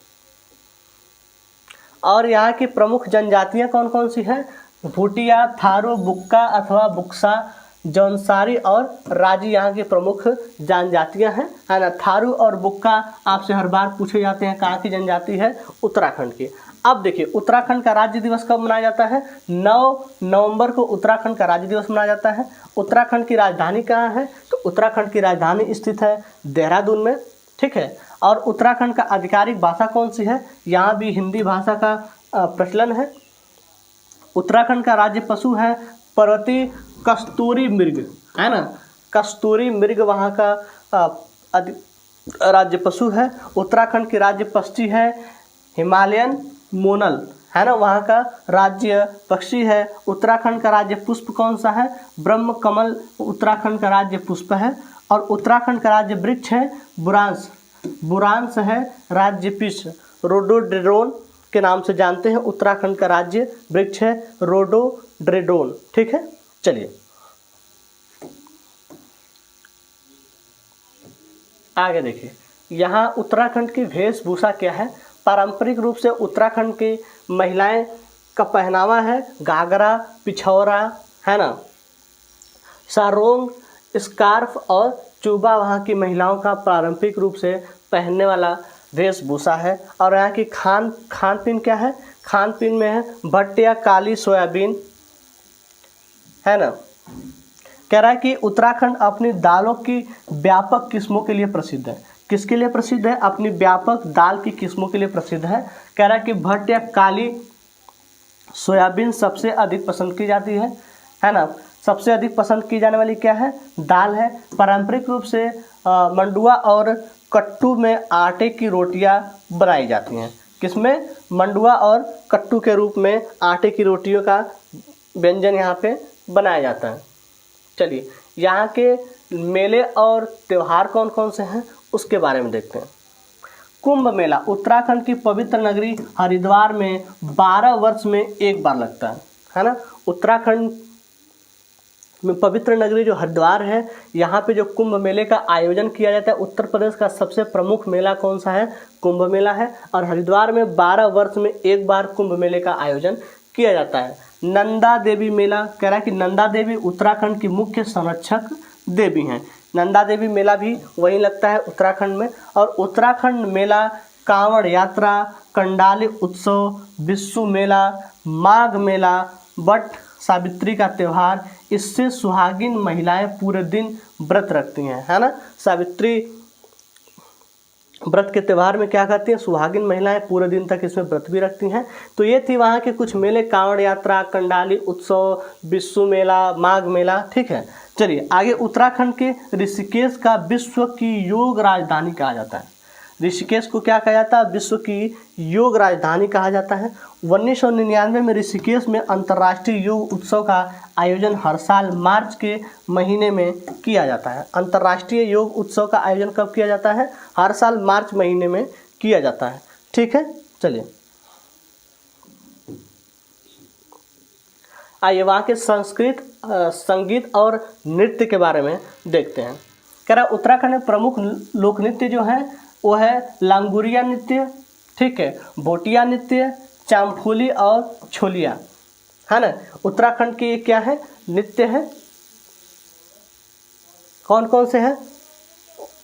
और यहाँ की प्रमुख जनजातियाँ कौन कौन सी हैं? भूटिया, थारू, बुक्का अथवा बुक्सा, जौनसारी और राजी यहाँ की प्रमुख जनजातियाँ हैं, है ना। थारू और बुक्का आपसे हर बार पूछे जाते हैं, कहाँ की जनजाति है? उत्तराखंड की। अब देखिए उत्तराखंड का राज्य दिवस कब मनाया जाता है? 9 नवंबर को उत्तराखंड का राज्य दिवस मनाया जाता है। उत्तराखंड की राजधानी कहाँ है? तो तो उत्तराखंड की राजधानी स्थित है देहरादून में, ठीक है। और उत्तराखंड का आधिकारिक भाषा कौन सी है, यहाँ भी हिंदी भाषा का प्रचलन है। उत्तराखंड का राज्य पशु है पर्वतीय कस्तूरी मृग, है ना, कस्तूरी मृग वहाँ का राज्य पशु है। उत्तराखंड की राज्य पक्षी है हिमालयन मोनल, है ना, वहाँ का राज्य पक्षी है। उत्तराखंड का राज्य पुष्प कौन सा है, ब्रह्म कमल उत्तराखंड का राज्य पुष्प है। और उत्तराखंड का राज्य वृक्ष है बुरांश, बुरांश है राज्य पिच, रोडोडेंड्रॉन के नाम से जानते हैं। उत्तराखंड का राज्य वृक्ष है रोडोडेंड्रॉन, ठीक है। चलिए आगे देखिए, यहाँ उत्तराखंड की वेशभूषा क्या है। पारंपरिक रूप से उत्तराखंड की महिलाएं का पहनावा है घाघरा, पिछौरा, है ना, सारोंग, स्कार्फ और चूबा वहाँ की महिलाओं का पारंपरिक रूप से पहनने वाला वेशभूषा है। और यहाँ की खान पीन क्या है, खान पीन में है भट्ट या काली सोयाबीन, है ना। कह रहा है कि उत्तराखंड अपनी दालों की व्यापक किस्मों के लिए प्रसिद्ध है। किसके लिए प्रसिद्ध है, अपनी व्यापक दाल की किस्मों के लिए प्रसिद्ध है। कह रहा है कि भट्ट या काली सोयाबीन सबसे अधिक पसंद की जाती है ना। सबसे अधिक पसंद की जाने वाली क्या है, दाल है। पारंपरिक रूप से मंडुआ और कट्टू में आटे की रोटियां बनाई जाती हैं। किसमें, मंडुआ और कट्टू के रूप में आटे की रोटियों का व्यंजन यहाँ पे बनाया जाता है। चलिए यहाँ के मेले और त्यौहार कौन कौन से हैं उसके बारे में देखते हैं। कुंभ मेला उत्तराखंड की पवित्र नगरी हरिद्वार में 12 वर्ष में एक बार लगता है ना। उत्तराखंड में पवित्र नगरी जो हरिद्वार है, यहाँ पे जो कुंभ मेले का आयोजन किया जाता है। उत्तर प्रदेश का सबसे प्रमुख मेला कौन सा है, कुंभ मेला है। और हरिद्वार में 12 वर्ष में एक बार कुंभ मेले का आयोजन किया जाता है। नंदा देवी मेला, कह रहा है कि नंदा देवी उत्तराखंड की मुख्य संरक्षक देवी हैं। नंदा देवी मेला भी वहीं लगता है उत्तराखंड में। और उत्तराखंड मेला, कांवड़ यात्रा, कंडाली उत्सव, बिस्सू मेला, माघ मेला, वट सावित्री का त्यौहार, इससे सुहागिन महिलाएं पूरे दिन व्रत रखती हैं, है ना। सावित्री व्रत के त्यौहार में क्या करती हैं, सुहागिन महिलाएं पूरे दिन तक इसमें व्रत भी रखती हैं। तो ये थी वहाँ के कुछ मेले, कांवड़ यात्रा, कंडाली उत्सव, बिस्सू मेला, माघ मेला, ठीक है। चलिए आगे, उत्तराखंड के ऋषिकेश का विश्व की योग राजधानी कहा जाता है। ऋषिकेश को क्या कहा जाता है, विश्व की योग राजधानी कहा जाता है। 1999 में ऋषिकेश में अंतर्राष्ट्रीय योग उत्सव का आयोजन हर साल मार्च के महीने में किया जाता है। अंतर्राष्ट्रीय योग उत्सव का आयोजन कब किया जाता है, हर साल मार्च महीने में किया जाता है, ठीक है। चलिए आइए वहाँ के संस्कृत, संगीत और नृत्य के बारे में देखते हैं। कह रहा उत्तराखंड में प्रमुख लोक नृत्य जो है वो है लांगुरिया नृत्य, ठीक है, भोटिया नृत्य, चामफुली और छोलिया, है ना। उत्तराखंड के क्या है, नृत्य है, कौन कौन से हैं,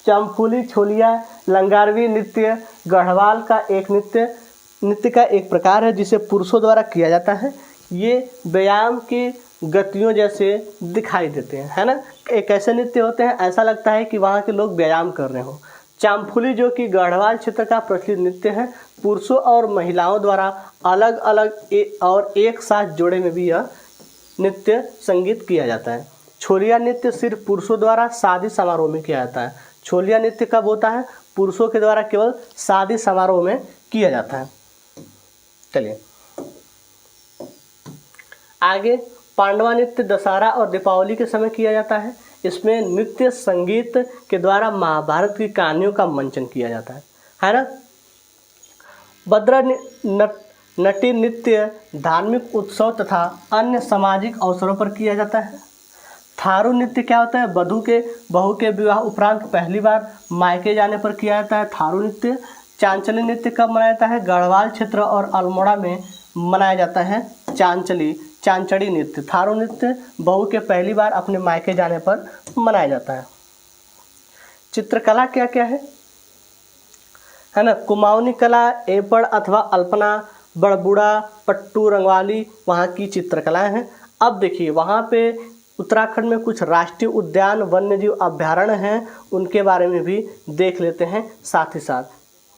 चामफुली, छोलिया, लंगारवी नृत्य गढ़वाल का एक नृत्य का एक प्रकार है जिसे पुरुषों द्वारा किया जाता है। ये व्यायाम की गतियों जैसे दिखाई देते हैं, है ना। एक ऐसे नृत्य होते हैं ऐसा लगता है कि वहाँ के लोग व्यायाम कर रहे हो। चामफुली जो कि गढ़वाल क्षेत्र का प्रचलित नृत्य है, पुरुषों और महिलाओं द्वारा अलग अलग और एक साथ जोड़े में भी यह नृत्य संगीत किया जाता है। छोलिया नृत्य सिर्फ पुरुषों द्वारा शादी समारोह में किया जाता है। छोलिया नृत्य कब होता है, पुरुषों के द्वारा केवल शादी समारोह में किया जाता है। चलिए आगे, पांडवा नृत्य दशहरा और दीपावली के समय किया जाता है। इसमें नृत्य संगीत के द्वारा महाभारत की कहानियों का मंचन किया जाता है ना। भद्रा नटी नृत्य धार्मिक उत्सव तथा अन्य सामाजिक अवसरों पर किया जाता है। थारू नृत्य क्या होता है, बहू के विवाह उपरांत पहली बार मायके जाने पर किया जाता है थारू नृत्य। चांचली नृत्य कब मनाया जाता है, गढ़वाल क्षेत्र और अल्मोड़ा में मनाया जाता है चांचड़ी नृत्य। थारू नृत्य बहू के पहली बार अपने मायके जाने पर मनाया जाता है। चित्रकला क्या क्या है ना, कुमाऊनी कला, एपड़ अथवा अल्पना, बड़बुड़ा, पट्टू, रंगवाली वहाँ की चित्रकलाएं हैं। अब देखिए वहाँ पे उत्तराखंड में कुछ राष्ट्रीय उद्यान वन्यजीव अभ्यारण्य हैं, उनके बारे में भी देख लेते हैं साथ ही साथ।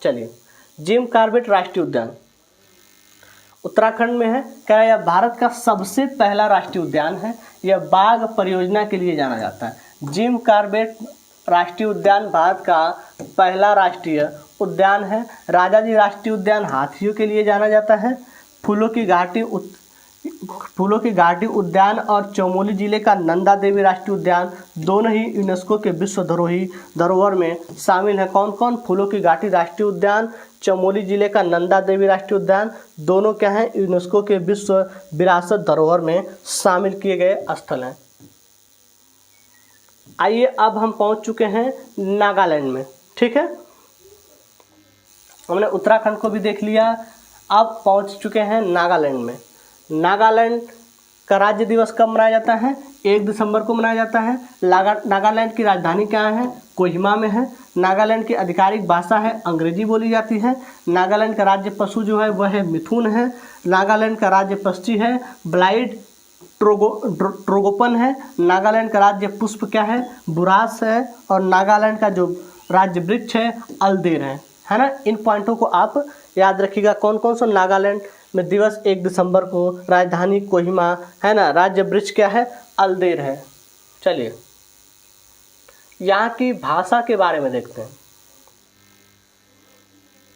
चलिए, जिम कॉर्बेट राष्ट्रीय उद्यान उत्तराखंड में है। क्या यह भारत का सबसे पहला राष्ट्रीय उद्यान है। यह बाघ परियोजना के लिए जाना जाता है। जिम कॉर्बेट राष्ट्रीय उद्यान भारत का पहला राष्ट्रीय उद्यान है। राजाजी राष्ट्रीय उद्यान हाथियों के लिए जाना जाता है। फूलों की घाटी उद्यान और चमोली जिले का नंदा देवी राष्ट्रीय उद्यान दोनों ही यूनेस्को के विश्व धरोहर में शामिल है। कौन कौन? फूलों की घाटी राष्ट्रीय उद्यान, चमोली जिले का नंदा देवी राष्ट्रीय उद्यान, दोनों क्या हैं? यूनेस्को के विश्व विरासत धरोहर में शामिल किए गए स्थल हैं। आइए, अब हम पहुंच चुके हैं नागालैंड में। ठीक है, हमने उत्तराखंड को भी देख लिया, अब पहुंच चुके हैं नागालैंड में। नागालैंड का राज्य दिवस कब मनाया जाता है? 1 दिसंबर को मनाया जाता है। नागालैंड की राजधानी क्या है? कोहिमा में है। नागालैंड की आधिकारिक भाषा है अंग्रेजी बोली जाती है। नागालैंड का राज्य पशु जो है वह है मिथुन है। नागालैंड का राज्य पक्षी है ब्लाइट ट्रोगोपन है। नागालैंड का राज्य पुष्प क्या है? बुरास है। और नागालैंड का जो राज्य वृक्ष है अल्देर है ना। इन पॉइंटों को आप याद रखिएगा। कौन कौन सा नागालैंड में दिवस 1 दिसंबर को, राजधानी कोहिमा है ना, राज्य वृक्ष क्या है? अल्देर है। चलिए, यहाँ की भाषा के बारे में देखते हैं,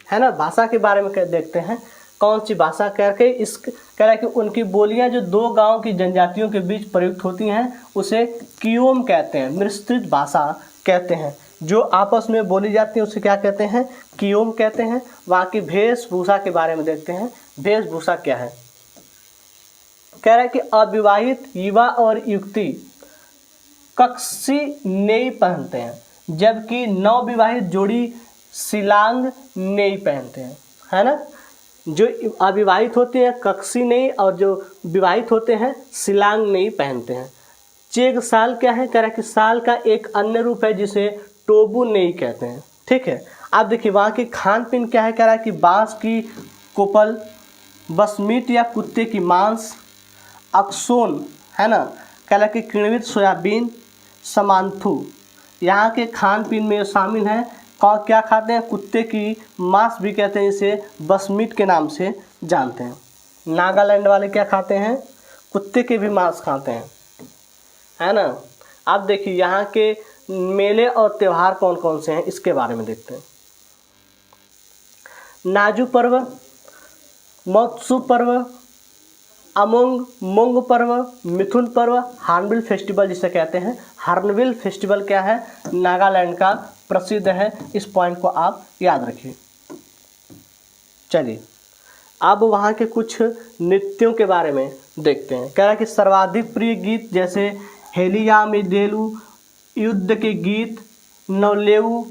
है ना। भाषा के बारे में देखते हैं, कौन सी भाषा करके कह रहा है कि उनकी बोलियां जो 2 गांव की जनजातियों के बीच प्रयुक्त होती हैं उसे कियोम कहते हैं, मिश्रित भाषा कहते हैं। जो आपस में बोली जाती है उसे क्या कहते हैं? कियोम कहते हैं। वहाँ की वेशभूषा के बारे में देखते हैं, वेशभूषा क्या है। कह रहा है कि अविवाहित युवा और युवती कक्सी नेई पहनते हैं, जबकि नवविवाहित जोड़ी सिलांग नेई पहनते हैं, है ना। जो अविवाहित होते हैं कक्सी नेई और जो विवाहित होते हैं सिलांग नेई पहनते हैं। चेग साल क्या है? कह रहा है कि साल का एक अन्य रूप है जिसे टोबू नेई कहते हैं। ठीक है, आप देखिए वहाँ की खान पीन क्या है। कह रहा है कि बांस की कोपल, बसमीट या कुत्ते की मांस, अक्सोन है ना, कह रहा है कि किण्वित सोयाबीन, समांथु यहाँ के खान पीन में शामिल हैं। क्या खाते हैं? कुत्ते की मांस भी कहते हैं, इसे बसमीट के नाम से जानते हैं। नागालैंड वाले क्या खाते हैं? कुत्ते के भी मांस खाते हैं, है ना। आप देखिए यहाँ के मेले और त्यौहार कौन कौन से हैं इसके बारे में देखते हैं। नाजू पर्व, मत्सु पर्व, अमोंग मोंग पर्व, मिथुन पर्व, हार्नबिल फेस्टिवल जिसे कहते हैं। हार्नबिल फेस्टिवल क्या है? नागालैंड का प्रसिद्ध है। इस पॉइंट को आप याद रखिए। चलिए, अब वहाँ के कुछ नृत्यों के बारे में देखते हैं। कह रहा है कि सर्वाधिक प्रिय गीत जैसे हेलिया मिडेलू, युद्ध के गीत, नवलेऊ,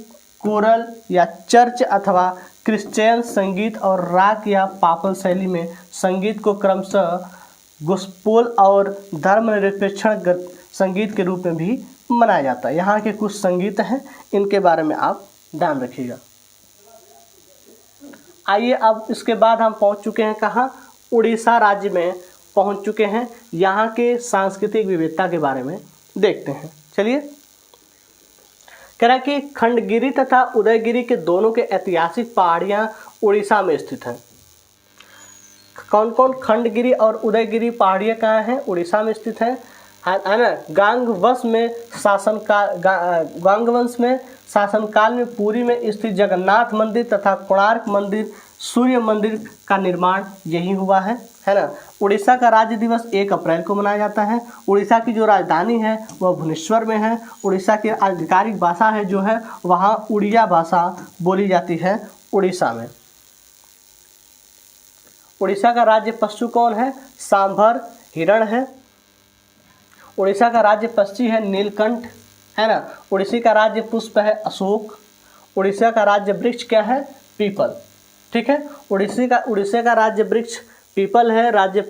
कोरल या चर्च अथवा क्रिश्चियन संगीत और रॉक या पापल शैली में संगीत को क्रमशः गोस्पेल और धर्मनिरपेक्ष संगीत के रूप में भी मनाया जाता है। यहाँ के कुछ संगीत हैं, इनके बारे में आप ध्यान रखिएगा। आइए, अब इसके बाद हम पहुँच चुके हैं कहाँ? उड़ीसा राज्य में पहुँच चुके हैं। यहाँ के सांस्कृतिक विविधता के बारे में देखते हैं। चलिए, कह रहा है कि खंडगिरी तथा उदयगिरी के दोनों के ऐतिहासिक पहाड़ियाँ उड़ीसा में स्थित हैं। कौन कौन? खंडगिरी और उदयगिरी पहाड़ियाँ कहाँ हैं? उड़ीसा में स्थित हैं, है ना। गांगवंश में शासनकाल में पुरी में स्थित जगन्नाथ मंदिर तथा कोणार्क मंदिर, सूर्य मंदिर का निर्माण यही हुआ है ना। उड़ीसा का राज्य दिवस 1 अप्रैल को मनाया जाता है। उड़ीसा की जो राजधानी है वह भुवनेश्वर में है। उड़ीसा की आधिकारिक भाषा है जो है वहाँ उड़िया भाषा बोली जाती है उड़ीसा में। उड़ीसा का राज्य पशु कौन है? सांभर हिरण है। उड़ीसा का राज्य पक्षी है नीलकंठ, है ना। उड़ीसा का राज्य पुष्प है अशोक। उड़ीसा का राज्य वृक्ष क्या है? पीपल। ठीक है, उड़ीसा का राज्य वृक्ष पीपल है। राज्य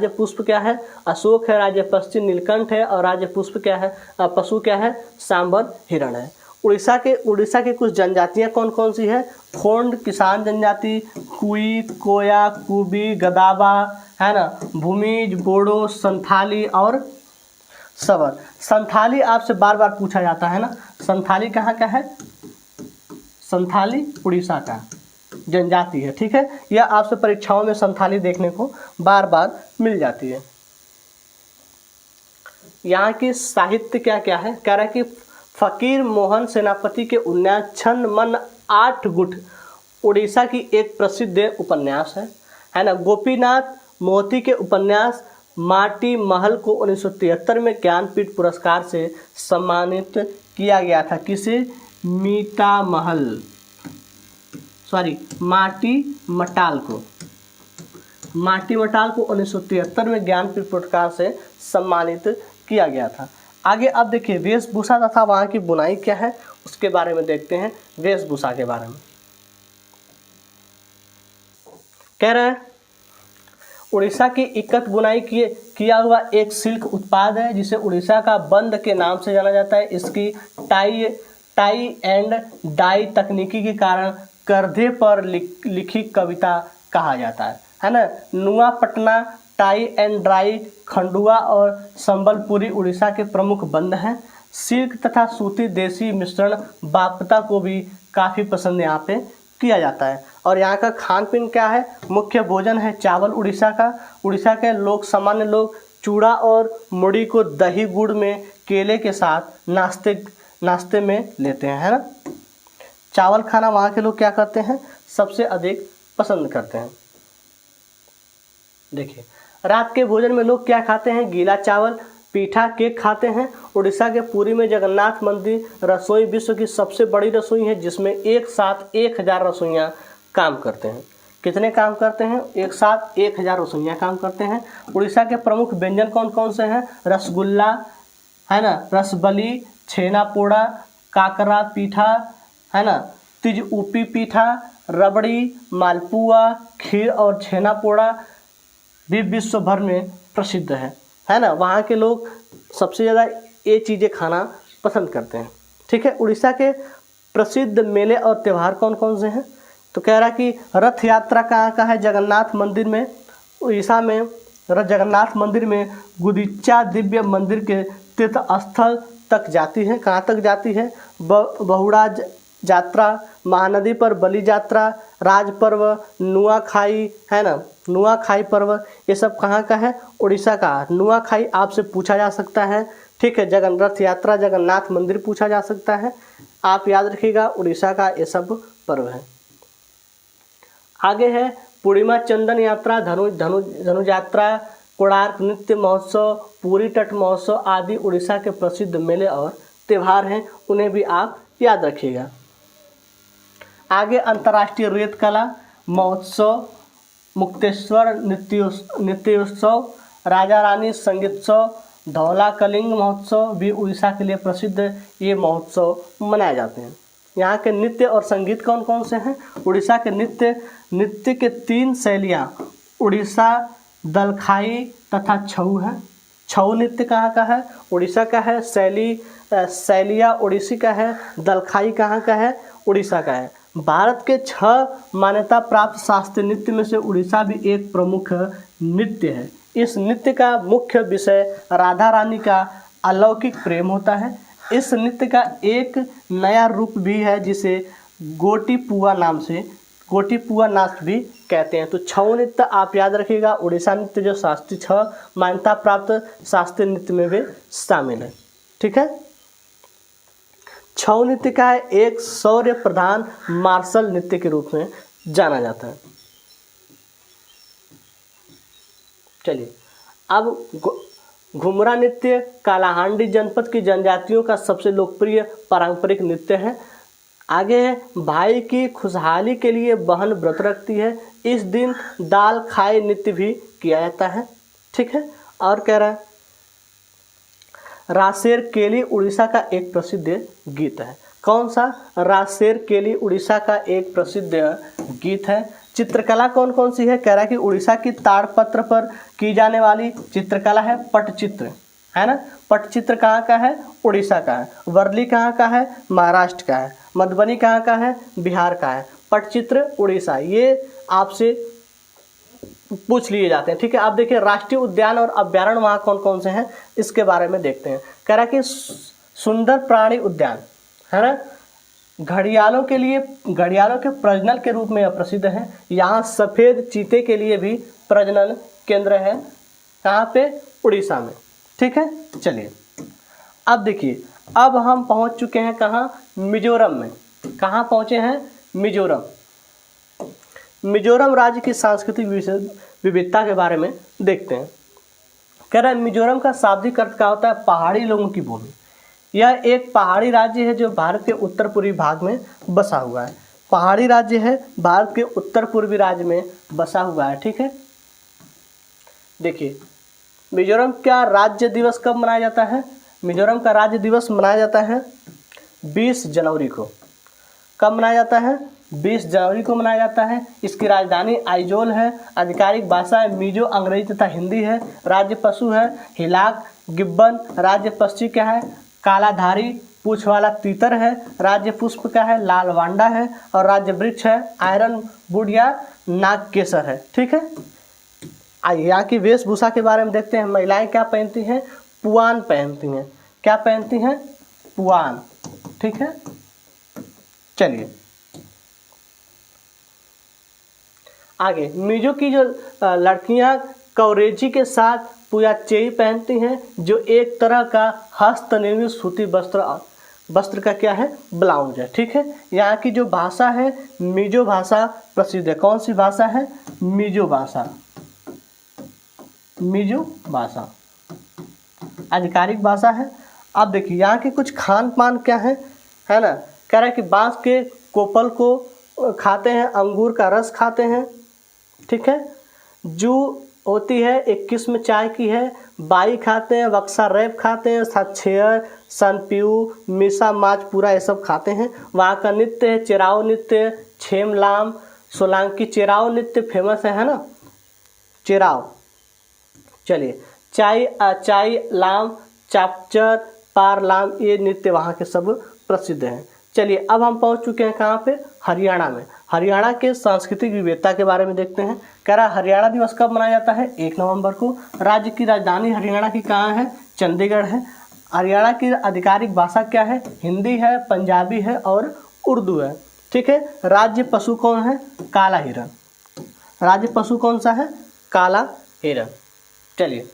पुष्प क्या है? अशोक है। राज्य पक्षी नीलकंठ है और राज्य पुष्प क्या है? पशु क्या है? सांभर हिरण है। उड़ीसा के कुछ जनजातियां कौन कौन सी है? खोंड किसान जनजाति, कुई, कोया, कुबी, गदाबा, है ना, भूमिज, बोडो, संथाली और सवर। संथाली आपसे बार बार पूछा जाता है ना, संथाली कहाँ का है? संथाली उड़ीसा का जनजाति है, ठीक है। यह आपसे परीक्षाओं में संथाली देखने को बार बार मिल जाती है। यहाँ की साहित्य क्या क्या है? कह रहा है कि फकीर मोहन सेनापति के उपन्यास छन मन आठ गुठ उड़ीसा की एक प्रसिद्ध उपन्यास है ना। गोपीनाथ मोती के उपन्यास माटी महल को 1973 में ज्ञानपीठ पुरस्कार से सम्मानित किया गया था। किसे? माटी मटाल को 1973 में ज्ञानपीठ पुरस्कार से सम्मानित किया गया था। आगे अब देखिए वेशभूषा तथा वहाँ की बुनाई क्या है उसके बारे में देखते हैं। वेशभूषा के बारे में कह रहे हैं उड़ीसा की इक्कत बुनाई किया हुआ एक सिल्क उत्पाद है जिसे उड़ीसा का बंद के नाम से जाना जाता है। इसकी टाई एंड डाई तकनीकी के कारण कंधे पर लिखी कविता कहा जाता है ना। नुआ Patna, tie and die, Khandua और संबलपुरी उड़ीसा के प्रमुख बंद हैं। सिल्क तथा सूती देसी मिश्रण बापता को भी काफ़ी पसंद यहाँ पे किया जाता है। और यहाँ का खान पीन क्या है? मुख्य भोजन है चावल उड़ीसा का। उड़ीसा के सामान्य लोग चूड़ा और मुड़ी को दही गुड़ में केले के साथ नाश्ते में लेते हैं, है ना। चावल खाना वहाँ के लोग क्या करते हैं? सबसे अधिक पसंद करते हैं। देखिए रात के भोजन में लोग क्या खाते हैं? गीला चावल, पीठा, केक खाते हैं। उड़ीसा के पुरी में जगन्नाथ मंदिर रसोई विश्व की सबसे बड़ी रसोई है जिसमें एक साथ 1000 रसोइयाँ काम करते हैं। कितने काम करते हैं? एक साथ 1000 रसोइयाँ काम करते हैं। उड़ीसा के प्रमुख व्यंजन कौन कौन से हैं? रसगुल्ला, है ना, रसबली, छेना पोड़ा, काकरा पीठा, है ना, तिज ऊपी पीठा, रबड़ी, मालपुआ, खीर और छेना पोड़ा भी विश्व भर में प्रसिद्ध है ना। वहाँ के लोग सबसे ज़्यादा ये चीज़ें खाना पसंद करते हैं, ठीक है। उड़ीसा के प्रसिद्ध मेले और त्यौहार कौन कौन से हैं? तो कह रहा कि रथ यात्रा कहाँ का है? जगन्नाथ मंदिर में। उड़ीसा में जगन्नाथ मंदिर में गुंडीचा दिव्य मंदिर के तीर्थ स्थल तक जाती है। कहाँ तक जाती है? बहुड़ा यात्रा, महानदी पर बलि यात्रा, राज पर्व, नुआखाई, है ना, नुआखाई पर्व, ये सब कहाँ का है? उड़ीसा का। नुआखाई आपसे पूछा जा सकता है, ठीक है। रथ यात्रा, जगन्नाथ मंदिर पूछा जा सकता है। आप याद रखिएगा उड़ीसा का ये सब पर्व है। आगे है पूर्णिमा चंदन यात्रा, धनु यात्रा, कोणार्क नृत्य महोत्सव, पूरी तट महोत्सव आदि उड़ीसा के प्रसिद्ध मेले और त्यौहार हैं, उन्हें भी आप याद रखिएगा। आगे अंतर्राष्ट्रीय रेत कला महोत्सव, मुक्तेश्वर नृत्योत्सव, राजा रानी संगीतोत्सव, धौला कलिंग महोत्सव भी उड़ीसा के लिए प्रसिद्ध ये महोत्सव मनाए जाते हैं। यहाँ के नृत्य और संगीत कौन कौन से हैं? उड़ीसा के नृत्य के 3 शैलियाँ उड़ीसा, दलखाई तथा छऊ है। छऊ नृत्य कहाँ का है? उड़ीसा का है। शैलिया उड़ीसी का है। दलखाई कहाँ का है? उड़ीसा का है। भारत के 6 मान्यता प्राप्त शास्त्रीय नृत्य में से उड़ीसा भी एक प्रमुख नृत्य है। इस नृत्य का मुख्य विषय राधा रानी का अलौकिक प्रेम होता है। इस नृत्य का एक नया रूप भी है जिसे गोटीपुआ नाच भी कहते हैं। तो छऊ नृत्य आप याद रखिएगा। उड़ीसा नृत्य जो शास्त्रीय 6 मान्यता प्राप्त शास्त्रीय नृत्य में भी शामिल है, ठीक है। छऊ नृत्य का एक शौर्य प्रधान मार्शल नृत्य के रूप में जाना जाता है। चलिए अब घुमरा नृत्य कालाहांडी जनपद की जनजातियों का सबसे लोकप्रिय पारंपरिक नृत्य है। आगे है भाई की खुशहाली के लिए बहन व्रत रखती है, इस दिन दाल खाए नृत्य भी किया जाता है, ठीक है। और कह रहा है रासेर केली उड़ीसा का एक प्रसिद्ध गीत है। कौन सा? रासेर केली उड़ीसा का एक प्रसिद्ध गीत है। चित्रकला कौन कौन सी है? कह रहा है कि उड़ीसा की ताड़पत्र पर की जाने वाली चित्रकला है पटचित्र, है ना। पटचित्र कहाँ का है? उड़ीसा का है। वर्ली कहाँ का है? महाराष्ट्र का है। मधुबनी कहाँ का है? बिहार का है। पटचित्र उड़ीसा। ये आपसे पूछ लिए जाते हैं। ठीक है, अब देखिए राष्ट्रीय उद्यान और अभ्यारण्य वहाँ कौन कौन से हैं इसके बारे में देखते हैं। कह रहा है कि सुंदर प्राणी उद्यान है ना, घड़ियालों के प्रजनन के रूप में यह प्रसिद्ध है। यहाँ सफ़ेद चीते के लिए भी प्रजनन केंद्र है। कहाँ पे? उड़ीसा में। ठीक है, चलिए अब देखिए, अब हम पहुँच चुके हैं कहाँ? मिजोरम में। कहाँ पहुँचे हैं? मिजोरम। मिजोरम राज्य की सांस्कृतिक विविधता के बारे में देखते हैं। कह रहा है मिजोरम का शाब्दिक अर्थ क्या होता है? पहाड़ी लोगों की भूमि। यह एक पहाड़ी राज्य है जो भारत के उत्तर पूर्वी भाग में बसा हुआ है। पहाड़ी राज्य है, भारत के उत्तर पूर्वी राज्य में बसा हुआ है। ठीक है, देखिए मिजोरम का राज्य दिवस कब मनाया जाता है? मिजोरम का राज्य दिवस मनाया जाता है 20 जनवरी को। कब मनाया जाता है? 20 जनवरी को मनाया जाता है। इसकी राजधानी आइजोल है। आधिकारिक भाषा है मिजो, अंग्रेजी तथा हिंदी है। राज्य पशु है हिलाक गिब्बन। राज्य पक्षी क्या है? कालाधारी पूछ वाला तीतर है। राज्य पुष्प क्या है? लाल वांडा है। और राज्य वृक्ष है आयरन वुड या नागकेसर है। ठीक है, आइए यहाँ की वेशभूषा के बारे में देखते हैं। महिलाएं क्या पहनती हैं? पुआन पहनती हैं। क्या पहनती हैं? पुआन। ठीक है, चलिए आगे। मिजो की जो लड़कियां कवरेजी के साथ पुयाचेई पहनती हैं, जो एक तरह का हस्त निर्मित सूती वस्त्र का क्या है? ब्लाउज है। ठीक है, यहाँ की जो भाषा है मिजो भाषा प्रसिद्ध है। कौन सी भाषा है? मिजो भाषा। मिजो भाषा आधिकारिक भाषा है। अब देखिए यहाँ के कुछ खान पान क्या है ना। कह रहा है कि बांस के कोपल को खाते हैं, अंगूर का रस खाते हैं। ठीक है, जू होती है एक किस्म चाय की है। बाई खाते हैं, बक्सा रैप खाते हैं, छेयर सनप्यू मिसा माचपुरा ये सब खाते हैं। वहाँ का नृत्य है चेराओ नृत्य, छेमलाम सोलांकी। चेराओ नृत्य फेमस है ना, चेराओ। चलिए चाई लाम चापचर पार लाम ये नृत्य वहाँ के सब प्रसिद्ध हैं। चलिए अब हम पहुँच चुके हैं कहाँ पे? हरियाणा में। हरियाणा के सांस्कृतिक विविधता के बारे में देखते हैं। कह रहा हरियाणा दिवस कब मनाया जाता है? 1 नवंबर को। राज्य की राजधानी हरियाणा की कहाँ है? चंडीगढ़ है। हरियाणा की आधिकारिक भाषा क्या है? हिंदी है, पंजाबी है और उर्दू है। ठीक है, राज्य पशु कौन है? काला हिरन। राज्य पशु कौन सा है? काला हिरन। चलिए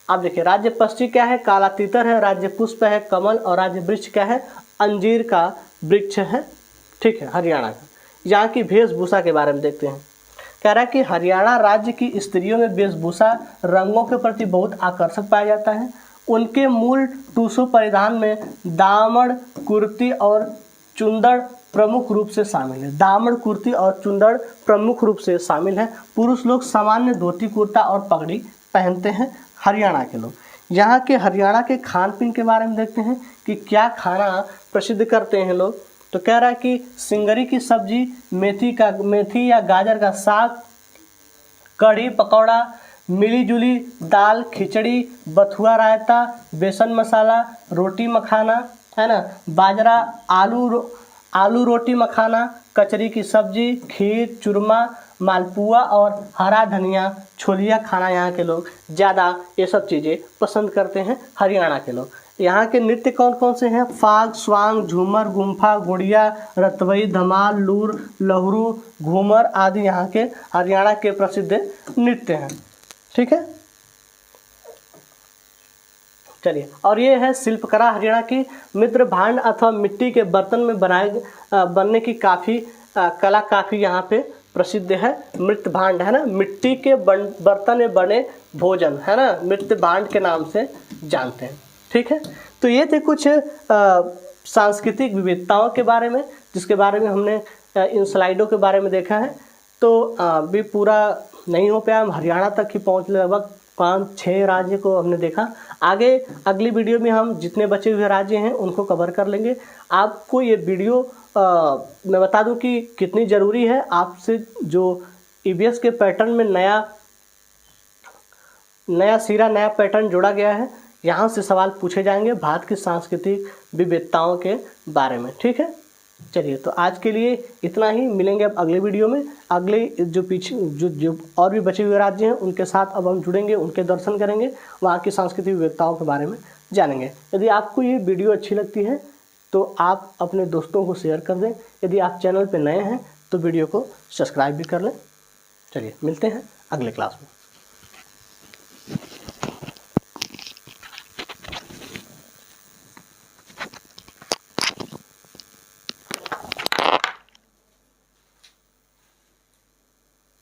अब देखिए राज्य पक्षी क्या है? काला तीतर है। राज्य पुष्प है कमल। और राज्य वृक्ष क्या है? अंजीर का वृक्ष है। ठीक है, हरियाणा का। यहाँ की वेशभूषा के बारे में देखते हैं। कह रहा है कि हरियाणा राज्य की स्त्रियों में वेशभूषा रंगों के प्रति बहुत आकर्षक पाया जाता है। उनके मूल टूसू परिधान में दामड़ कुर्ती और चुंदड़ प्रमुख रूप से शामिल है। दामड़ कुर्ती और चुंदड़ प्रमुख रूप से शामिल है। पुरुष लोग सामान्य धोती कुर्ता और पगड़ी पहनते हैं, हरियाणा के लोग। यहाँ के हरियाणा के खान पीन के बारे में देखते हैं कि क्या खाना प्रसिद्ध करते हैं लोग। तो कह रहा है कि सिंगरी की सब्जी, मेथी या गाजर का साग, कढ़ी पकौड़ा, मिली जुली दाल, खिचड़ी, बथुआ रायता, बेसन मसाला, रोटी मखाना है ना, बाजरा आलू रोटी मखाना, कचरी की सब्जी, खीर, चूरमा, मालपुआ और हरा धनिया छोलिया खाना यहाँ के लोग ज़्यादा ये सब चीज़ें पसंद करते हैं, हरियाणा के लोग। यहाँ के नृत्य कौन कौन से हैं? फाग, स्वांग, झूमर, गुम्फा, गुड़िया, रतवई, धमाल, लूर, लहरू, घूमर आदि यहाँ के हरियाणा के प्रसिद्ध नृत्य हैं। ठीक है, चलिए और ये है शिल्पकला हरियाणा की। मित्र भांड अथवा मिट्टी के बर्तन में बनने की कला काफ़ी यहाँ पे प्रसिद्ध है। मृत भांड है ना, मिट्टी के बर्तन में बने भोजन है ना, मृत भांड के नाम से जानते हैं। ठीक है, तो ये थे कुछ सांस्कृतिक विविधताओं के बारे में, जिसके बारे में हमने इन स्लाइडों के बारे में देखा है। तो भी पूरा नहीं हो पाया, हम हरियाणा तक ही पहुँच लगभग 5-6 राज्य को हमने देखा। आगे अगली वीडियो में हम जितने बचे हुए राज्य हैं उनको कवर कर लेंगे। आपको ये वीडियो मैं बता दूं कि कितनी ज़रूरी है। आपसे जो ईवीएस के पैटर्न में नया सिरा नया पैटर्न जोड़ा गया है, यहाँ से सवाल पूछे जाएंगे भारत की सांस्कृतिक विविधताओं के बारे में। ठीक है। चलिए, तो आज के लिए इतना ही। मिलेंगे अब अगले वीडियो में। अगले जो पीछे जो और भी बचे हुए राज्य हैं उनके साथ अब हम जुड़ेंगे, उनके दर्शन करेंगे, वहाँ की सांस्कृतिक विविधताओं के बारे में जानेंगे। यदि आपको ये वीडियो अच्छी लगती है तो आप अपने दोस्तों को शेयर कर दें। यदि आप चैनल पर नए हैं तो वीडियो को सब्सक्राइब भी कर लें। चलिए, मिलते हैं अगले क्लास में।